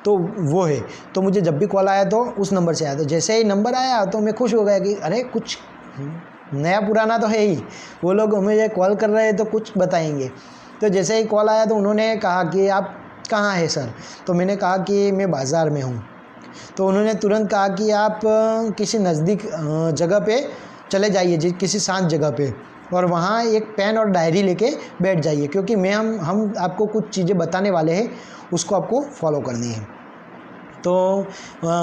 तो वो है। तो मुझे जब भी कॉल आया तो उस नंबर से आया। तो जैसे ही नंबर आया तो मैं खुश हो गया कि अरे कुछ नया पुराना तो है ही, वो लोग मुझे कॉल कर रहे हैं तो कुछ बताएंगे। तो जैसे ही कॉल आया तो उन्होंने कहा कि आप कहाँ हैं सर। तो मैंने कहा कि मैं बाज़ार में हूँ। तो उन्होंने तुरंत कहा कि आप किसी नज़दीक जगह पे चले जाइए, किसी शांत जगह पे, और वहाँ एक पेन और डायरी लेके बैठ जाइए, क्योंकि हम आपको कुछ चीज़ें बताने वाले हैं, उसको आपको फॉलो करनी है। तो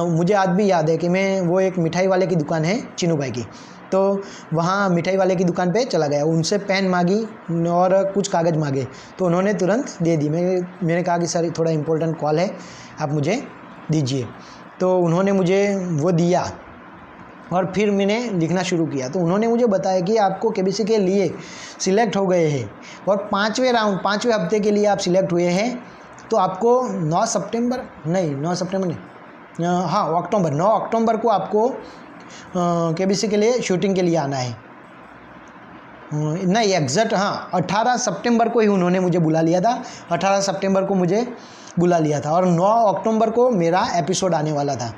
मुझे आज भी याद है कि मैं वो एक मिठाई वाले की दुकान है चिनू भाई की, तो वहाँ मिठाई वाले की दुकान पे चला गया, उनसे पेन मांगी और कुछ कागज़ मांगे तो उन्होंने तुरंत दे दी। मैंने कहा कि सर थोड़ा इम्पोर्टेंट कॉल है, आप मुझे दीजिए। तो उन्होंने मुझे वो दिया और फिर मैंने लिखना शुरू किया। तो उन्होंने मुझे बताया कि आपको केबीसी के लिए सिलेक्ट हो गए हैं और 5वें हफ्ते के लिए आप सिलेक्ट हुए हैं, तो आपको 9 अक्टूबर को आपको केबीसी के लिए शूटिंग के लिए आना है। नहीं एग्जैक्ट 18 सितंबर को ही उन्होंने मुझे बुला लिया था। 18 सितंबर को मुझे बुला लिया था और 9 अक्टूबर को मेरा एपिसोड आने वाला था।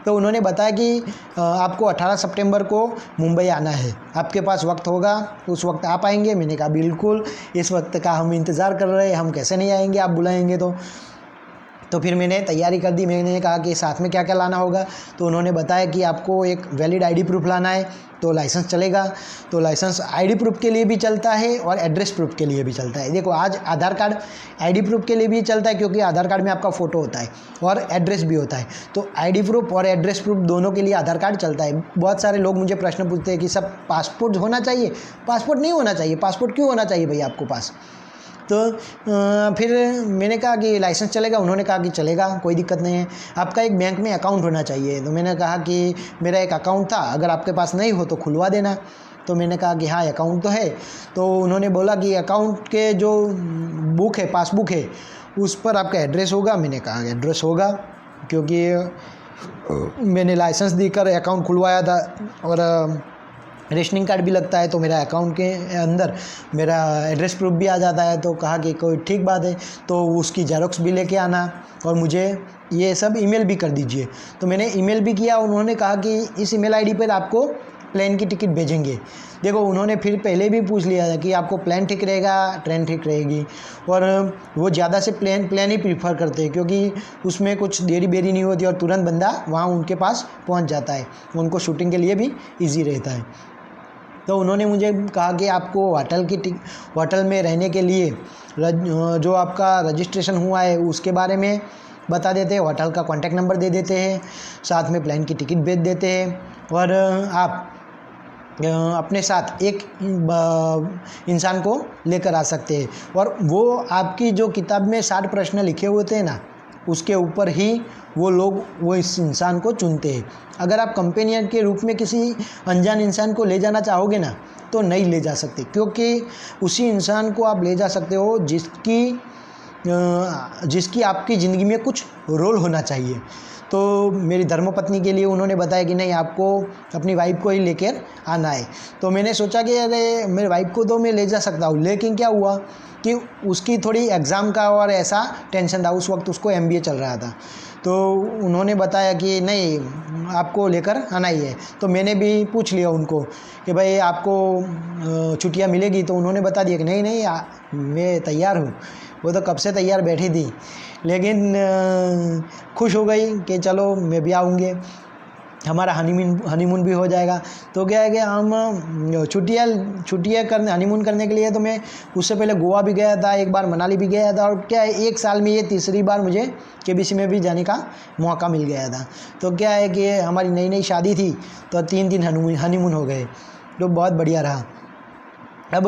तो उन्होंने बताया कि आपको 18 सितंबर को मुंबई आना है, आपके पास वक्त होगा, उस वक्त आप आएंगे। मैंने कहा बिल्कुल, इस वक्त का हम इंतज़ार कर रहे हैं, हम कैसे नहीं आएंगे, आप बुलाएंगे तो फिर मैंने तैयारी कर दी। मैंने कहा कि साथ में क्या क्या लाना होगा। तो उन्होंने बताया कि आपको एक वैलिड आईडी प्रूफ लाना है, तो लाइसेंस चलेगा। तो लाइसेंस आईडी प्रूफ के लिए भी चलता है और एड्रेस प्रूफ के लिए भी चलता है। देखो आज आधार कार्ड आईडी प्रूफ के लिए भी चलता है, क्योंकि आधार कार्ड में आपका फ़ोटो होता है और एड्रेस भी होता है। तो आईडी प्रूफ और एड्रेस प्रूफ दोनों के लिए आधार कार्ड चलता है। बहुत सारे लोग मुझे प्रश्न पूछते हैं कि सब पासपोर्ट होना चाहिए, पासपोर्ट नहीं होना चाहिए। पासपोर्ट क्यों होना चाहिए भाई आपको पास? तो फिर मैंने कहा कि लाइसेंस चलेगा। उन्होंने कहा कि चलेगा, कोई दिक्कत नहीं है, आपका एक बैंक में अकाउंट होना चाहिए। तो मैंने कहा कि मेरा एक अकाउंट था, अगर आपके पास नहीं हो तो खुलवा देना। तो मैंने कहा कि हाँ अकाउंट तो है। तो उन्होंने बोला कि अकाउंट के जो बुक है, पासबुक है, उस पर आपका एड्रेस होगा। मैंने कहा एड्रेस होगा, क्योंकि मैंने लाइसेंस देकर अकाउंट खुलवाया था और रेशनिंग कार्ड भी लगता है, तो मेरा अकाउंट के अंदर मेरा एड्रेस प्रूफ भी आ जाता है। तो कहा कि कोई ठीक बात है, तो उसकी जेरोक्स भी लेके आना और मुझे ये सब ईमेल भी कर दीजिए। तो मैंने ईमेल भी किया। उन्होंने कहा कि इस ईमेल आईडी पर आपको प्लेन की टिकट भेजेंगे। देखो उन्होंने फिर पहले भी पूछ लिया था कि आपको प्लेन ठीक रहेगा, ट्रेन ठीक रहेगी, और वो ज़्यादा से प्लेन ही प्रीफर करते हैं, क्योंकि उसमें कुछ देरी बेरी नहीं होती और तुरंत बंदा वहाँ उनके पास पहुँच जाता है, उनको शूटिंग के लिए भी ईजी रहता है। तो उन्होंने मुझे कहा कि आपको होटल में रहने के लिए जो आपका रजिस्ट्रेशन हुआ है उसके बारे में बता देते हैं, होटल का कॉन्टैक्ट नंबर दे देते हैं, साथ में प्लेन की टिकट भेज देते हैं, और आप अपने साथ एक इंसान को लेकर आ सकते हैं। और वो आपकी जो किताब में 60 प्रश्न लिखे होते हैं ना, उसके ऊपर ही वो लोग वो इस इंसान को चुनते हैं। अगर आप कंपेनियन के रूप में किसी अनजान इंसान को ले जाना चाहोगे ना, तो नहीं ले जा सकते, क्योंकि उसी इंसान को आप ले जा सकते हो जिसकी आपकी ज़िंदगी में कुछ रोल होना चाहिए। तो मेरी धर्मपत्नी के लिए उन्होंने बताया कि नहीं, आपको अपनी वाइफ को ही लेकर आना है। तो मैंने सोचा कि अरे मेरे वाइफ को तो मैं ले जा सकता हूँ, लेकिन क्या हुआ कि उसकी थोड़ी एग्ज़ाम का और ऐसा टेंशन था, उस वक्त उसको MBA चल रहा था। तो उन्होंने बताया कि नहीं, आपको लेकर आना ही है। तो मैंने भी पूछ लिया उनको कि भाई आपको छुट्टियाँ मिलेगी? तो उन्होंने बता दिया कि नहीं नहीं, मैं तैयार हूँ। वो तो कब से तैयार बैठी थी, लेकिन खुश हो गई कि चलो मैं भी आऊँगी, हमारा हनीमून भी हो जाएगा। तो क्या है कि हम छुट्टियाँ करने हनीमून करने के लिए, तो मैं उससे पहले गोवा भी गया था, एक बार मनाली भी गया था, और क्या है 1 साल में ये तीसरी बार मुझे KBC में भी जाने का मौका मिल गया था। तो क्या है कि हमारी नई नई शादी थी, तो 3 दिन हनीमून हो गए, तो बहुत बढ़िया रहा। अब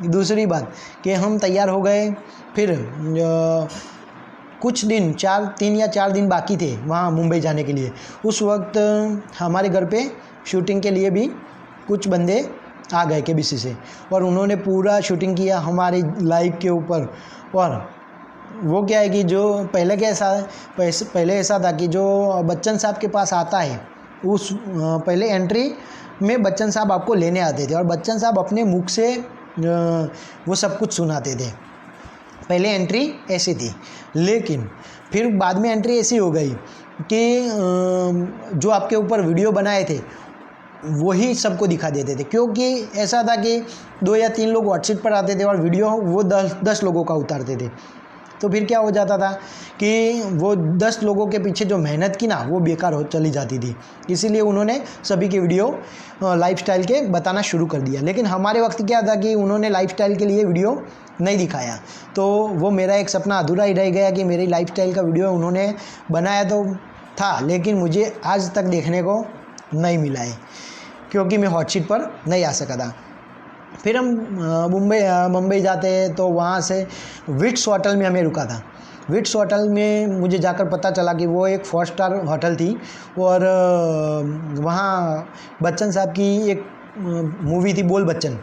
दूसरी बात कि हम तैयार हो गए, फिर कुछ दिन 3 या 4 दिन बाकी थे वहाँ मुंबई जाने के लिए। उस वक्त हमारे घर पे शूटिंग के लिए भी कुछ बंदे आ गए KBC से, और उन्होंने पूरा शूटिंग किया हमारे लाइव के ऊपर। और वो क्या है कि जो पहले ऐसा था कि जो बच्चन साहब के पास आता है, उस पहले एंट्री में बच्चन साहब आपको लेने आते थे, और बच्चन साहब अपने मुख से वो सब कुछ सुनाते थे। पहले एंट्री ऐसी थी, लेकिन फिर बाद में एंट्री ऐसी हो गई कि जो आपके ऊपर वीडियो बनाए थे वही सबको दिखा देते थे, क्योंकि ऐसा था कि 2 या 3 लोग व्हाट्सएप पर आते थे और वीडियो वो 10 लोगों का उतारते थे। तो फिर क्या हो जाता था कि वो 10 लोगों के पीछे जो मेहनत की ना, वो बेकार हो चली जाती थी। इसीलिए उन्होंने सभी के वीडियो लाइफस्टाइल के बताना शुरू कर दिया। लेकिन हमारे वक्त क्या था कि उन्होंने लाइफस्टाइल के लिए वीडियो नहीं दिखाया, तो वो मेरा एक सपना अधूरा ही रह गया कि मेरी लाइफस्टाइल का वीडियो उन्होंने बनाया तो था, लेकिन मुझे आज तक देखने को नहीं मिला है, क्योंकि मैं हॉट सीट पर नहीं आ सका था। फिर हम मुंबई जाते हैं, तो वहाँ से विट्स होटल में हमें रुका था। विट्स होटल में मुझे जाकर पता चला कि वो एक 4 स्टार होटल थी, और वहाँ बच्चन साहब की एक मूवी थी बोल बच्चन।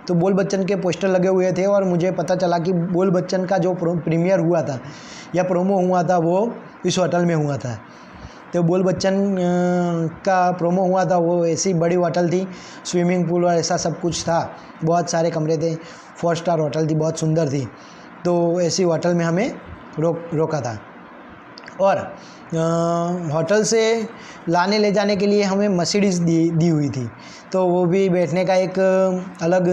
तो बोल बच्चन के पोस्टर लगे हुए थे, और मुझे पता चला कि बोल बच्चन का जो प्रीमियर हुआ था या प्रोमो हुआ था, वो इस होटल में हुआ था। तो बोल बच्चन का प्रोमो हुआ था, वो ऐसी बड़ी होटल थी, स्विमिंग पूल और ऐसा सब कुछ था, बहुत सारे कमरे थे, 4 स्टार होटल थी, बहुत सुंदर थी। तो ऐसी होटल में हमें रोका था, और होटल से लाने ले जाने के लिए हमें मर्सिडीज़ दी हुई थी। तो वो भी बैठने का एक अलग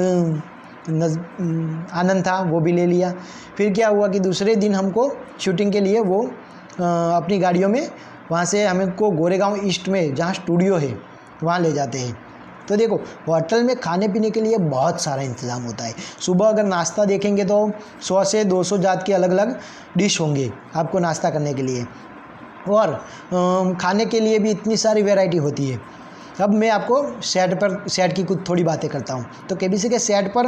आनंद था, वो भी ले लिया। फिर क्या हुआ कि दूसरे दिन हमको शूटिंग के लिए वो अपनी गाड़ियों में वहाँ से हमको गोरेगांव ईस्ट में जहाँ स्टूडियो है वहाँ ले जाते हैं। तो देखो, होटल में खाने पीने के लिए बहुत सारा इंतज़ाम होता है। सुबह अगर नाश्ता देखेंगे तो 100 से 200 जात के अलग अलग डिश होंगे आपको नाश्ता करने के लिए, और खाने के लिए भी इतनी सारी वैरायटी होती है। अब मैं आपको सेट की कुछ थोड़ी बातें करता हूँ। तो KBC के सेट पर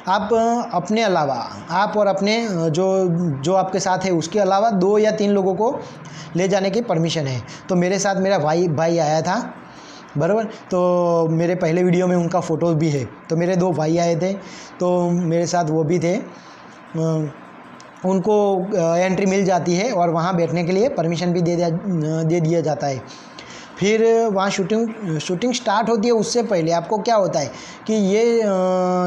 आप अपने अलावा, आप और अपने जो आपके साथ है उसके अलावा 2 या 3 लोगों को ले जाने की परमिशन है। तो मेरे साथ मेरा भाई आया था, बराबर। तो मेरे पहले वीडियो में उनका फ़ोटो भी है। तो मेरे 2 भाई आए थे, तो मेरे साथ वो भी थे। उनको एंट्री मिल जाती है, और वहाँ बैठने के लिए परमिशन भी दे दिया जाता है। फिर वहाँ शूटिंग स्टार्ट होती है। उससे पहले आपको क्या होता है कि ये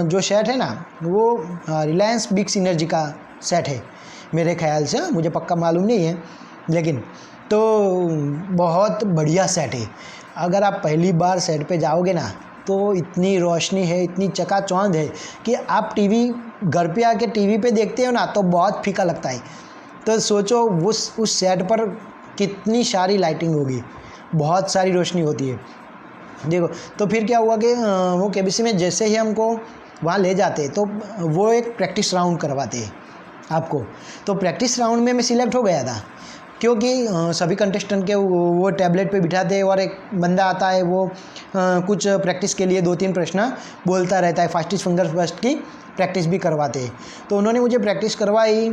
जो सेट है ना, वो रिलायंस बिग सिनर्जी का सेट है मेरे ख्याल से, मुझे पक्का मालूम नहीं है, लेकिन तो बहुत बढ़िया सेट है। अगर आप पहली बार सेट पे जाओगे ना, तो इतनी रोशनी है, इतनी चकाचौंध है कि आप घर पे आके टीवी पे देखते हो ना, तो बहुत फीका लगता है। तो सोचो उस सेट पर कितनी सारी लाइटिंग होगी, बहुत सारी रोशनी होती है। देखो, तो फिर क्या हुआ कि वो KBC में जैसे ही हमको वहाँ ले जाते, तो वो एक प्रैक्टिस राउंड करवाते हैं आपको। तो प्रैक्टिस राउंड में मैं सिलेक्ट हो गया था, क्योंकि सभी कंटेस्टेंट के वो टैबलेट पे बिठाते हैं, और एक बंदा आता है, वो कुछ प्रैक्टिस के लिए 2-3 प्रश्न बोलता रहता है। फास्टेस्ट फिंगर फर्स्ट की प्रैक्टिस भी करवाते हैं। तो उन्होंने मुझे प्रैक्टिस करवाई,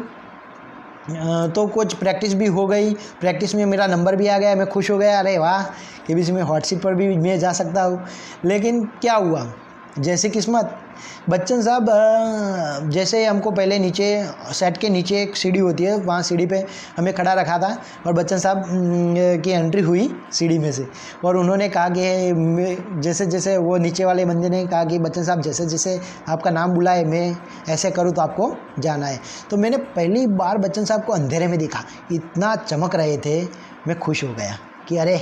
तो कुछ प्रैक्टिस भी हो गई, प्रैक्टिस में मेरा नंबर भी आ गया, मैं खुश हो गया, अरे वाह केबीसी में हॉट सीट पर भी मैं जा सकता हूँ। लेकिन क्या हुआ, जैसे किस्मत, बच्चन साहब जैसे हमको पहले नीचे सेट के नीचे एक सीढ़ी होती है, वहाँ सीढ़ी पे हमें खड़ा रखा था और बच्चन साहब की एंट्री हुई सीढ़ी में से, और उन्होंने कहा कि जैसे जैसे वो नीचे वाले बंदे ने कहा कि बच्चन साहब जैसे जैसे आपका नाम बुलाए मैं ऐसे करूँ तो आपको जाना है। तो मैंने पहली बार बच्चन साहब को अंधेरे में देखा, इतना चमक रहे थे, मैं खुश हो गया कि अरे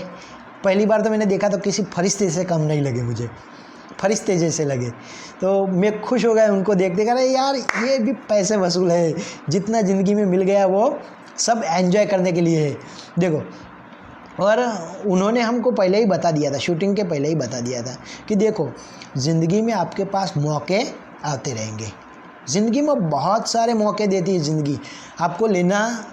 पहली बार तो मैंने देखा तो किसी फरिश्ते से कम नहीं लगे, मुझे फरिश्ते जैसे लगे। तो मैं खुश हो गया उनको देख देख, अरे यार ये भी पैसे वसूल है, जितना ज़िंदगी में मिल गया वो सब एंजॉय करने के लिए है। देखो, और उन्होंने हमको पहले ही बता दिया था, शूटिंग के पहले ही बता दिया था कि देखो ज़िंदगी में आपके पास मौके आते रहेंगे, ज़िंदगी में बहुत सारे मौके देती है ज़िंदगी, आपको लेना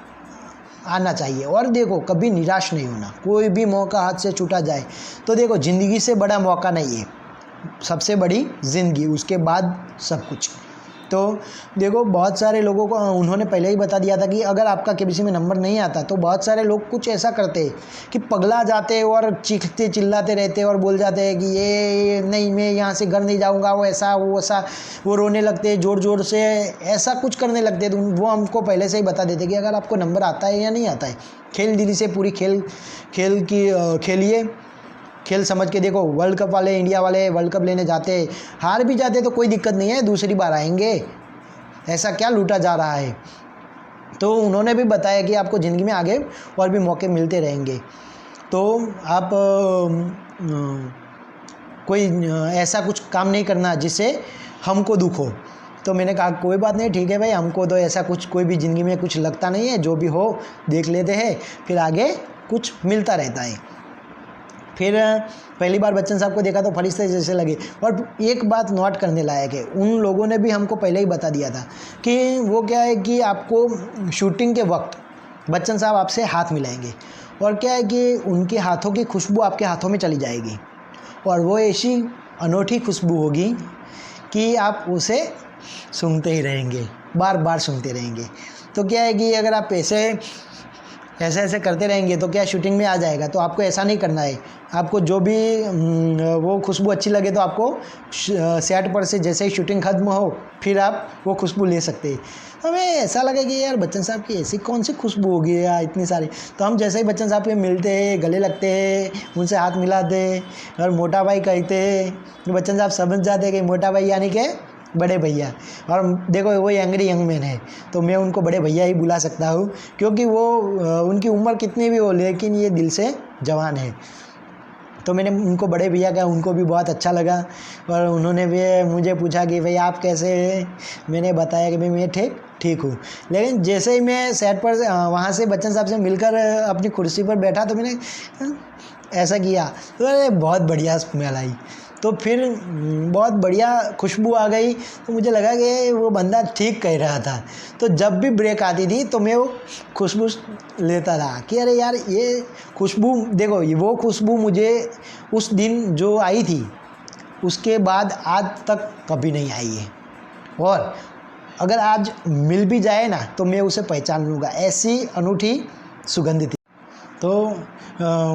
आना चाहिए। और देखो कभी निराश नहीं होना, कोई भी मौका हाथ से छूटा जाए तो देखो ज़िंदगी से बड़ा मौका नहीं है, सबसे बड़ी ज़िंदगी, उसके बाद सब कुछ। तो देखो बहुत सारे लोगों को उन्होंने पहले ही बता दिया था कि अगर आपका केबीसी में नंबर नहीं आता तो बहुत सारे लोग कुछ ऐसा करते हैं कि पगला जाते और चीखते चिल्लाते रहते और बोल जाते हैं कि ये नहीं, मैं यहाँ से घर नहीं जाऊँगा, वो ऐसा वो वैसा, वो रोने लगते हैं ज़ोर ज़ोर से, ऐसा कुछ करने लगते हैं। तो वो हमको पहले से ही बता देते कि अगर आपको नंबर आता है या नहीं आता है, खेल दिली से पूरी खेलिए, खेल समझ के। देखो वर्ल्ड कप वाले, इंडिया वाले वर्ल्ड कप लेने जाते, हार भी जाते तो कोई दिक्कत नहीं है, दूसरी बार आएंगे, ऐसा क्या लूटा जा रहा है। तो उन्होंने भी बताया कि आपको ज़िंदगी में आगे और भी मौके मिलते रहेंगे, तो आप कोई ऐसा कुछ काम नहीं करना जिससे हमको दुख हो। तो मैंने कहा कोई बात नहीं, ठीक है भाई, हमको तो ऐसा कुछ कोई भी ज़िंदगी में कुछ लगता नहीं है, जो भी हो देख लेते हैं, फिर आगे कुछ मिलता रहता है। फिर पहली बार बच्चन साहब को देखा तो फरिश्ते जैसे लगे। और एक बात नोट करने लायक है, उन लोगों ने भी हमको पहले ही बता दिया था कि वो क्या है कि आपको शूटिंग के वक्त बच्चन साहब आपसे हाथ मिलाएंगे, और क्या है कि उनके हाथों की खुशबू आपके हाथों में चली जाएगी, और वो ऐसी अनोखी खुशबू होगी कि आप उसे सूंघते ही रहेंगे, बार बार सूंघते रहेंगे। तो क्या है कि अगर आप ऐसे करते रहेंगे तो क्या शूटिंग में आ जाएगा। तो आपको ऐसा नहीं करना है, आपको जो भी वो खुशबू अच्छी लगे तो आपको सेट पर से जैसे ही शूटिंग खत्म हो फिर आप वो खुशबू ले सकते हैं। हमें ऐसा लगा कि यार बच्चन साहब की ऐसी कौन सी खुशबू होगी यार इतनी सारी। तो हम जैसे ही बच्चन साहब के मिलते हैं, गले लगते हैं, उनसे हाथ मिलाते और मोटा भाई कहते हैं, बच्चन साहब समझ जाते कि मोटा भाई यानी कि बड़े भैया। और देखो वो एंग्री यंग मैन है तो मैं उनको बड़े भैया ही बुला सकता हूँ, क्योंकि वो उनकी उम्र कितनी भी हो लेकिन ये दिल से जवान है। तो मैंने उनको बड़े भैया कहा, उनको भी बहुत अच्छा लगा। और उन्होंने भी मुझे पूछा कि भाई आप कैसे हैं, मैंने बताया कि भाई मैं ठीक हूँ। लेकिन जैसे ही मैं सेट पर वहाँ से बच्चन साहब से मिलकर अपनी कुर्सी पर बैठा तो मैंने ऐसा किया तो अरे बहुत बढ़िया स्मेल आई, तो फिर बहुत बढ़िया खुशबू आ गई। तो मुझे लगा कि वो बंदा ठीक कह रहा था। तो जब भी ब्रेक आती थी तो मैं वो खुशबू लेता रहा कि अरे यार ये खुशबू, देखो वो खुशबू मुझे उस दिन जो आई थी उसके बाद आज तक कभी नहीं आई है, और अगर आज मिल भी जाए ना तो मैं उसे पहचान लूँगा, ऐसी अनूठी सुगंध थी। तो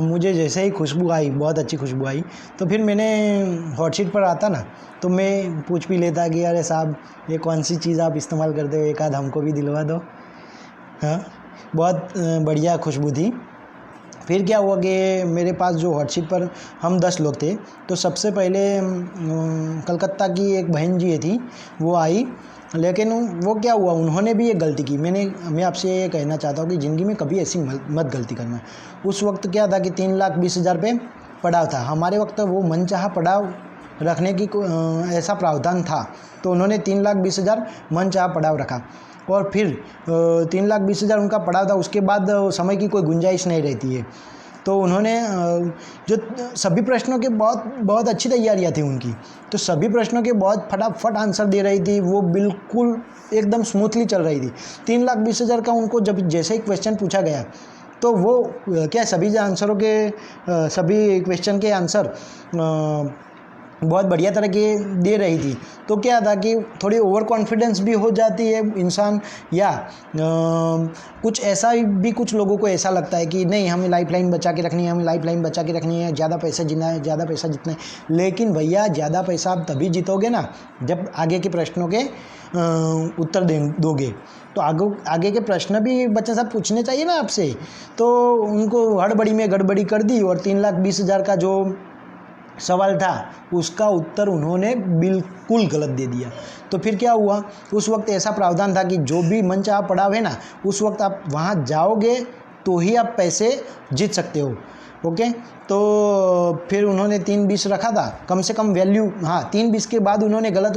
मुझे जैसे ही खुशबू आई, बहुत अच्छी खुशबू आई, तो फिर मैंने हॉट सीट पर आता ना तो मैं पूछ भी लेता कि अरे साहब ये कौन सी चीज़ आप इस्तेमाल करते हो, एक आध हमको भी दिलवा दो। हाँ, बहुत बढ़िया खुशबू थी। फिर क्या हुआ कि मेरे पास जो हॉट सीट पर हम 10 लोग थे, तो सबसे पहले कलकत्ता की एक बहन जी थी वो आई। लेकिन वो क्या हुआ, उन्होंने भी एक गलती की। मैं आपसे ये कहना चाहता हूँ कि ज़िंदगी में कभी ऐसी मत गलती करना। उस वक्त क्या था कि 3,20,000 पे पड़ाव था, हमारे वक्त वो मनचाहा पड़ाव रखने की ऐसा प्रावधान था, तो उन्होंने 3,20,000 मनचाहा पड़ाव रखा। और फिर 3,20,000 उनका पड़ाव था, उसके बाद समय की कोई गुंजाइश नहीं रहती है। तो उन्होंने जो सभी प्रश्नों के बहुत अच्छी तैयारियां थी उनकी, तो सभी प्रश्नों के बहुत फटाफट आंसर दे रही थी, वो बिल्कुल एकदम स्मूथली चल रही थी। 3,20,000 का उनको जब जैसे ही क्वेश्चन पूछा गया तो वो क्या सभी आंसरों के सभी क्वेश्चन के आंसर बहुत बढ़िया तरह के दे रही थी। तो क्या था कि थोड़ी ओवर कॉन्फिडेंस भी हो जाती है इंसान, या कुछ ऐसा भी, कुछ लोगों को ऐसा लगता है कि नहीं हमें लाइफलाइन बचा के रखनी है, हमें लाइफलाइन बचा के रखनी है, ज़्यादा पैसा जीतना है, ज़्यादा पैसा जीतना है। लेकिन भैया ज़्यादा पैसा आप तभी जीतोगे ना जब आगे के प्रश्नों के उत्तर दोगे। तो आगे के प्रश्न भी बच्चा साहब पूछने चाहिए ना आपसे। तो उनको हड़बड़ी में गड़बड़ी कर दी और 3,20,000 का जो सवाल था उसका उत्तर उन्होंने बिल्कुल गलत दे दिया। तो फिर क्या हुआ, उस वक्त ऐसा प्रावधान था कि जो भी मंच आप पढ़ाओ है ना, उस वक्त आप वहाँ जाओगे तो ही आप पैसे जीत सकते हो। ओके, तो फिर उन्होंने 3,20 रखा था, कम से कम वैल्यू, हाँ 3,20 के बाद उन्होंने गलत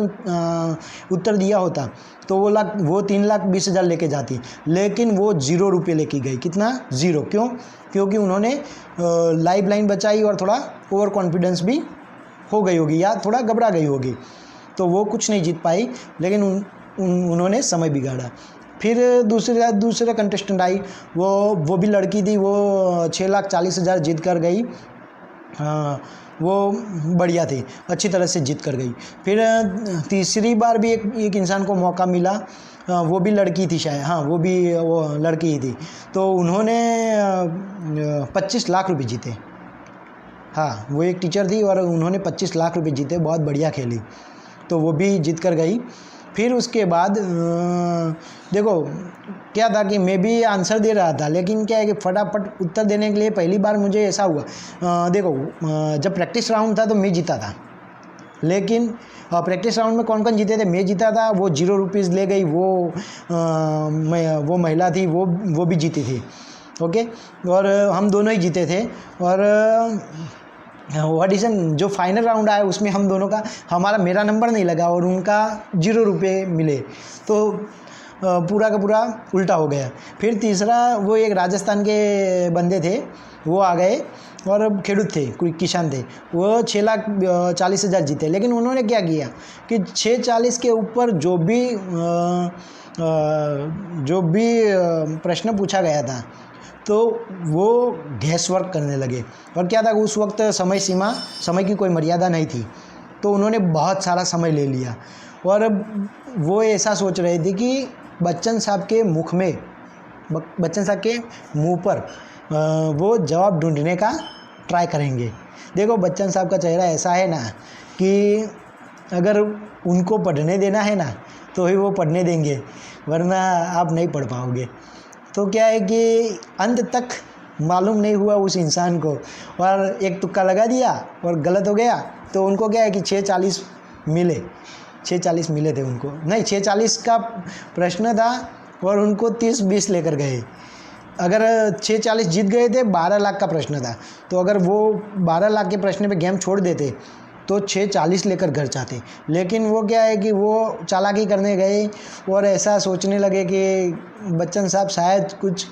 उत्तर दिया होता तो वो 3,20,000 लेके जाती, लेकिन वो 0 रुपये लेके गई। कितना? 0। क्यों? क्योंकि उन्होंने लाइफ लाइन बचाई और थोड़ा ओवर कॉन्फिडेंस भी हो गई होगी या थोड़ा घबरा गई होगी, तो वो कुछ नहीं जीत पाई, लेकिन उन्होंने समय बिगाड़ा। फिर दूसरे कंटेस्टेंट आई, वो भी लड़की थी, वो 6,40,000 जीत कर गई। वो बढ़िया थी, अच्छी तरह से जीत कर गई। फिर तीसरी बार भी एक इंसान को मौका मिला, वो भी लड़की थी शायद, हाँ वो लड़की ही थी। तो उन्होंने 25 लाख रुपए जीते। हाँ, वो एक टीचर थी और उन्होंने 25 लाख रुपए जीते, बहुत बढ़िया खेली, तो वो भी जीत कर गई। फिर उसके बाद देखो क्या था कि मैं भी आंसर दे रहा था, लेकिन क्या है कि फटाफट उत्तर देने के लिए पहली बार मुझे ऐसा हुआ, देखो जब प्रैक्टिस राउंड था तो मैं जीता था, लेकिन प्रैक्टिस राउंड में कौन कौन जीते थे? मैं जीता था, वो 0 रुपीज़ ले गई, वो महिला थी, वो भी जीती थी। ओके, और हम दोनों ही जीते थे। और ऑडिशन जो फाइनल राउंड आया उसमें हम दोनों का, मेरा नंबर नहीं लगा और उनका 0 रुपये मिले, तो पूरा का पूरा उल्टा हो गया। फिर तीसरा, वो एक राजस्थान के बंदे थे, वो आ गए और खेडूत थे, कोई किसान थे, वो 6,40,000 जीते। लेकिन उन्होंने क्या किया कि 6,40 के ऊपर जो भी प्रश्न पूछा गया था तो वो गैस वर्क करने लगे। और क्या था, उस वक्त समय की कोई मर्यादा नहीं थी, तो उन्होंने बहुत सारा समय ले लिया। और वो ऐसा सोच रहे थे कि बच्चन साहब के मुंह पर वो जवाब ढूंढने का ट्राई करेंगे। देखो बच्चन साहब का चेहरा ऐसा है ना कि अगर उनको पढ़ने देना है ना तो ही वो पढ़ने देंगे, वरना आप नहीं पढ़ पाओगे। तो क्या है कि अंत तक मालूम नहीं हुआ उस इंसान को, और एक तुक्का लगा दिया और गलत हो गया। तो उनको क्या है कि 6,40 मिले, 6,40 मिले थे उनको, नहीं 6,40 का प्रश्न था और उनको 30-20 लेकर गए। अगर 6,40 जीत गए थे, 12 लाख का प्रश्न था, तो अगर वो 12 लाख के प्रश्न पे गेम छोड़ देते तो 6,40 लेकर घर जाते। लेकिन वो क्या है कि वो चालाकी करने गए और ऐसा सोचने लगे कि बच्चन साहब शायद कुछ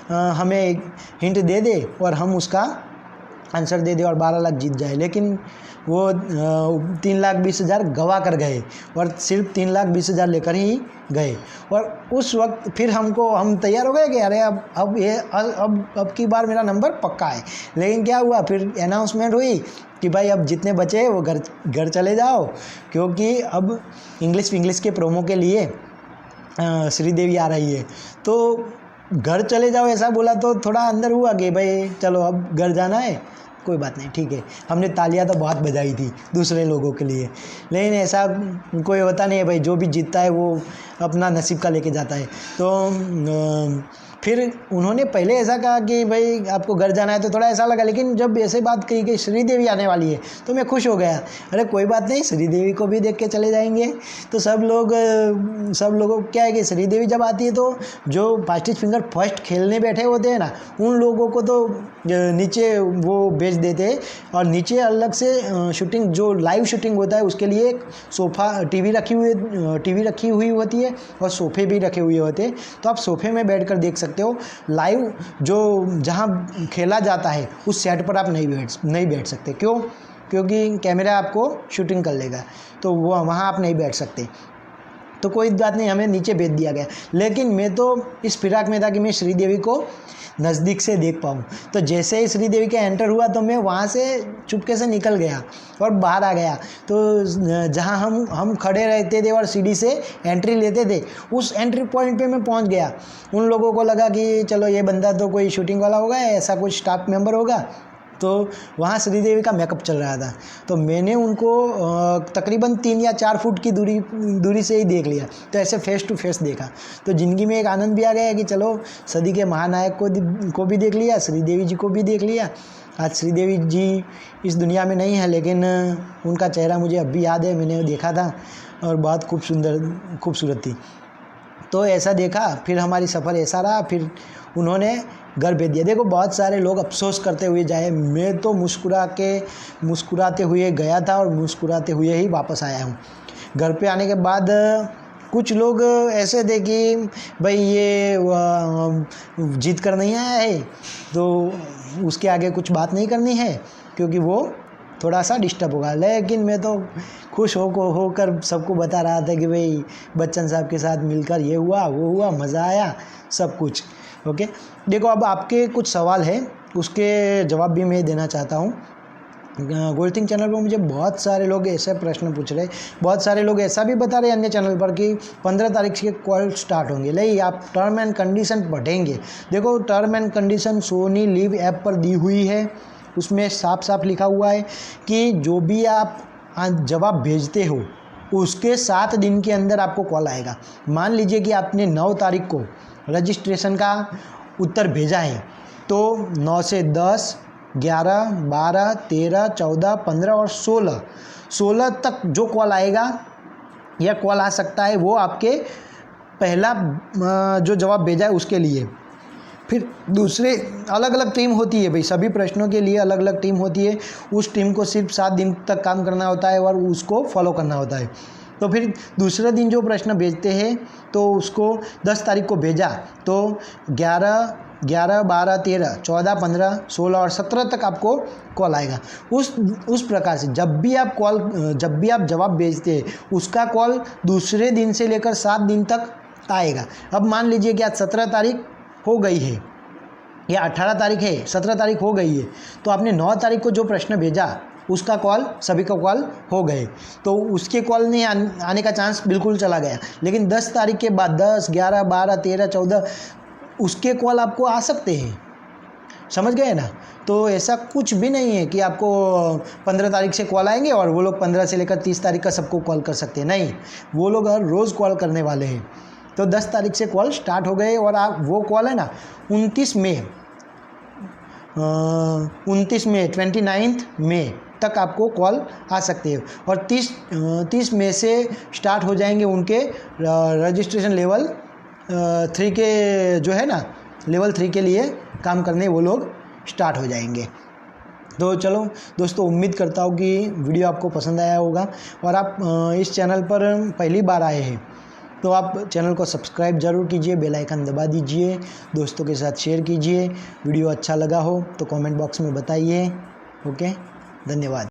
हमें हिंट दे दे और हम उसका आंसर दे दे और 12 लाख जीत जाए। लेकिन वो 3,20,000 गवा कर गए और सिर्फ 3,20,000 लेकर ही गए। और उस वक्त फिर हम तैयार हो गए कि अरे अब की बार मेरा नंबर पक्का है। लेकिन क्या हुआ, फिर अनाउंसमेंट हुई कि भाई अब जितने बचे वो घर चले जाओ, क्योंकि अब इंग्लिश के प्रोमो के लिए श्रीदेवी आ रही है। तो घर चले जाओ ऐसा बोला तो थोड़ा अंदर हुआ कि भाई चलो अब घर जाना है, कोई बात नहीं, ठीक है। हमने तालियां तो बहुत बजाई थी दूसरे लोगों के लिए, लेकिन ऐसा कोई होता नहीं है भाई, जो भी जीतता है वो अपना नसीब का लेके जाता है। तो फिर उन्होंने पहले ऐसा कहा कि भाई आपको घर जाना है, तो थोड़ा ऐसा लगा। लेकिन जब ऐसे बात कही कि श्रीदेवी आने वाली है तो मैं खुश हो गया। अरे कोई बात नहीं, श्रीदेवी को भी देख के चले जाएंगे। तो सब लोगों क्या है कि श्रीदेवी जब आती है तो जो फास्टेस्ट फिंगर फर्स्ट खेलने बैठे होते हैं ना, उन लोगों को तो नीचे वो भेज देते हैं, और नीचे अलग से शूटिंग, जो लाइव शूटिंग होता है उसके लिए एक सोफ़ा टीवी रखी हुई होती है और सोफ़े भी रखे हुए होते हैं। तो आप सोफ़े में बैठकर देख सकते हो। लाइव जो जहाँ खेला जाता है उस सेट पर आप नहीं बैठ सकते। क्यों? क्योंकि कैमरा आपको शूटिंग कर लेगा, तो वो वहाँ आप नहीं बैठ सकते। तो कोई बात नहीं, हमें नीचे भेज दिया गया। लेकिन मैं तो इस फिराक में था कि मैं श्रीदेवी को नज़दीक से देख पाऊँ। तो जैसे ही श्रीदेवी का एंटर हुआ तो मैं वहाँ से चुपके से निकल गया और बाहर आ गया। तो जहाँ हम खड़े रहते थे और सीढ़ी से एंट्री लेते थे, उस एंट्री पॉइंट पे मैं पहुँच गया। उन लोगों को लगा कि चलो ये बंदा तो कोई शूटिंग वाला होगा, ऐसा कुछ स्टाफ मेंबर होगा। तो वहाँ श्रीदेवी का मेकअप चल रहा था, तो मैंने उनको तकरीबन 3 या 4 फुट की दूरी से ही देख लिया। तो ऐसे फेस टू फेस देखा, तो ज़िंदगी में एक आनंद भी आ गया कि चलो सदी के महानायक को भी देख लिया, श्रीदेवी जी को भी देख लिया। आज श्रीदेवी जी इस दुनिया में नहीं है, लेकिन उनका चेहरा मुझे अब भी याद है, मैंने देखा था और बहुत खूबसूरत थी। तो ऐसा देखा, फिर हमारी सफ़र ऐसा रहा, फिर उन्होंने घर भेज दिया। देखो बहुत सारे लोग अफसोस करते हुए जाए, मैं तो मुस्कुराते हुए गया था और मुस्कुराते हुए ही वापस आया हूँ। घर पे आने के बाद कुछ लोग ऐसे थे कि भाई ये जीत कर नहीं आया है, तो उसके आगे कुछ बात नहीं करनी है क्योंकि वो थोड़ा सा डिस्टर्ब होगा। लेकिन मैं तो खुश होकर सबको बता रहा था कि भाई बच्चन साहब के साथ मिलकर ये हुआ वो हुआ, मज़ा आया, सब कुछ ओके। देखो अब आपके कुछ सवाल है, उसके जवाब भी मैं देना चाहता हूँ। गोल्ड चैनल पर मुझे बहुत सारे लोग ऐसे प्रश्न पूछ रहे, बहुत सारे लोग ऐसा भी बता रहे अन्य चैनल पर कि 15 तारीख से कॉल स्टार्ट होंगे। नहीं, आप टर्म एंड कंडीशन पढ़ेंगे। देखो term and condition Sony LIV app पर दी हुई है, उसमें साफ साफ लिखा हुआ है कि जो भी आप जवाब भेजते हो उसके 7 दिन के अंदर आपको कॉल आएगा। मान लीजिए कि आपने 9 तारीख को रजिस्ट्रेशन का उत्तर भेजा है, तो 9 से 10, 11, 12, 13, 14, 15 और 16 तक जो कॉल आएगा या कॉल आ सकता है, वो आपके पहला जो जवाब भेजा है उसके लिए। फिर दूसरे अलग अलग टीम होती है भाई, सभी प्रश्नों के लिए अलग अलग टीम होती है। उस टीम को सिर्फ 7 दिन तक काम करना होता है और उसको फॉलो करना होता है। तो फिर दूसरे दिन जो प्रश्न भेजते हैं तो उसको 10 तारीख को भेजा, तो 11, 12, 13, 14, 15, 16 और 17 तक आपको कॉल आएगा। उस प्रकार से जब भी आप जवाब भेजते हैं उसका कॉल दूसरे दिन से लेकर 7 दिन तक आएगा। अब मान लीजिए कि आज 17 तारीख हो गई है या 18 तारीख है, 17 तारीख हो गई है, तो आपने 9 तारीख को जो प्रश्न भेजा उसका कॉल, सभी का कॉल हो गए, तो उसके कॉल नहीं आने का चांस बिल्कुल चला गया। लेकिन 10 तारीख के बाद 10, 11, 12, 13, 14 उसके कॉल आपको आ सकते हैं, समझ गए ना। तो ऐसा कुछ भी नहीं है कि आपको 15 तारीख से कॉल आएंगे और वो लोग 15 से लेकर 30 तारीख का सबको कॉल कर सकते हैं, नहीं, वो लोग हर रोज़ कॉल करने वाले हैं। तो 10 तारीख से कॉल स्टार्ट हो गए और आप वो कॉल है ना 29 मई 29 मई तक आपको कॉल आ सकते हैं। और 30 मई से स्टार्ट हो जाएंगे उनके रजिस्ट्रेशन लेवल 3 के जो है ना, लेवल 3 के लिए काम करने वो लोग स्टार्ट हो जाएंगे। तो चलो दोस्तों, उम्मीद करता हूँ कि वीडियो आपको पसंद आया होगा और आप इस चैनल पर पहली बार आए हैं तो आप चैनल को सब्सक्राइब ज़रूर कीजिए, बेल आइकन दबा दीजिए, दोस्तों के साथ शेयर कीजिए। वीडियो अच्छा लगा हो तो कमेंट बॉक्स में बताइए। ओके, धन्यवाद।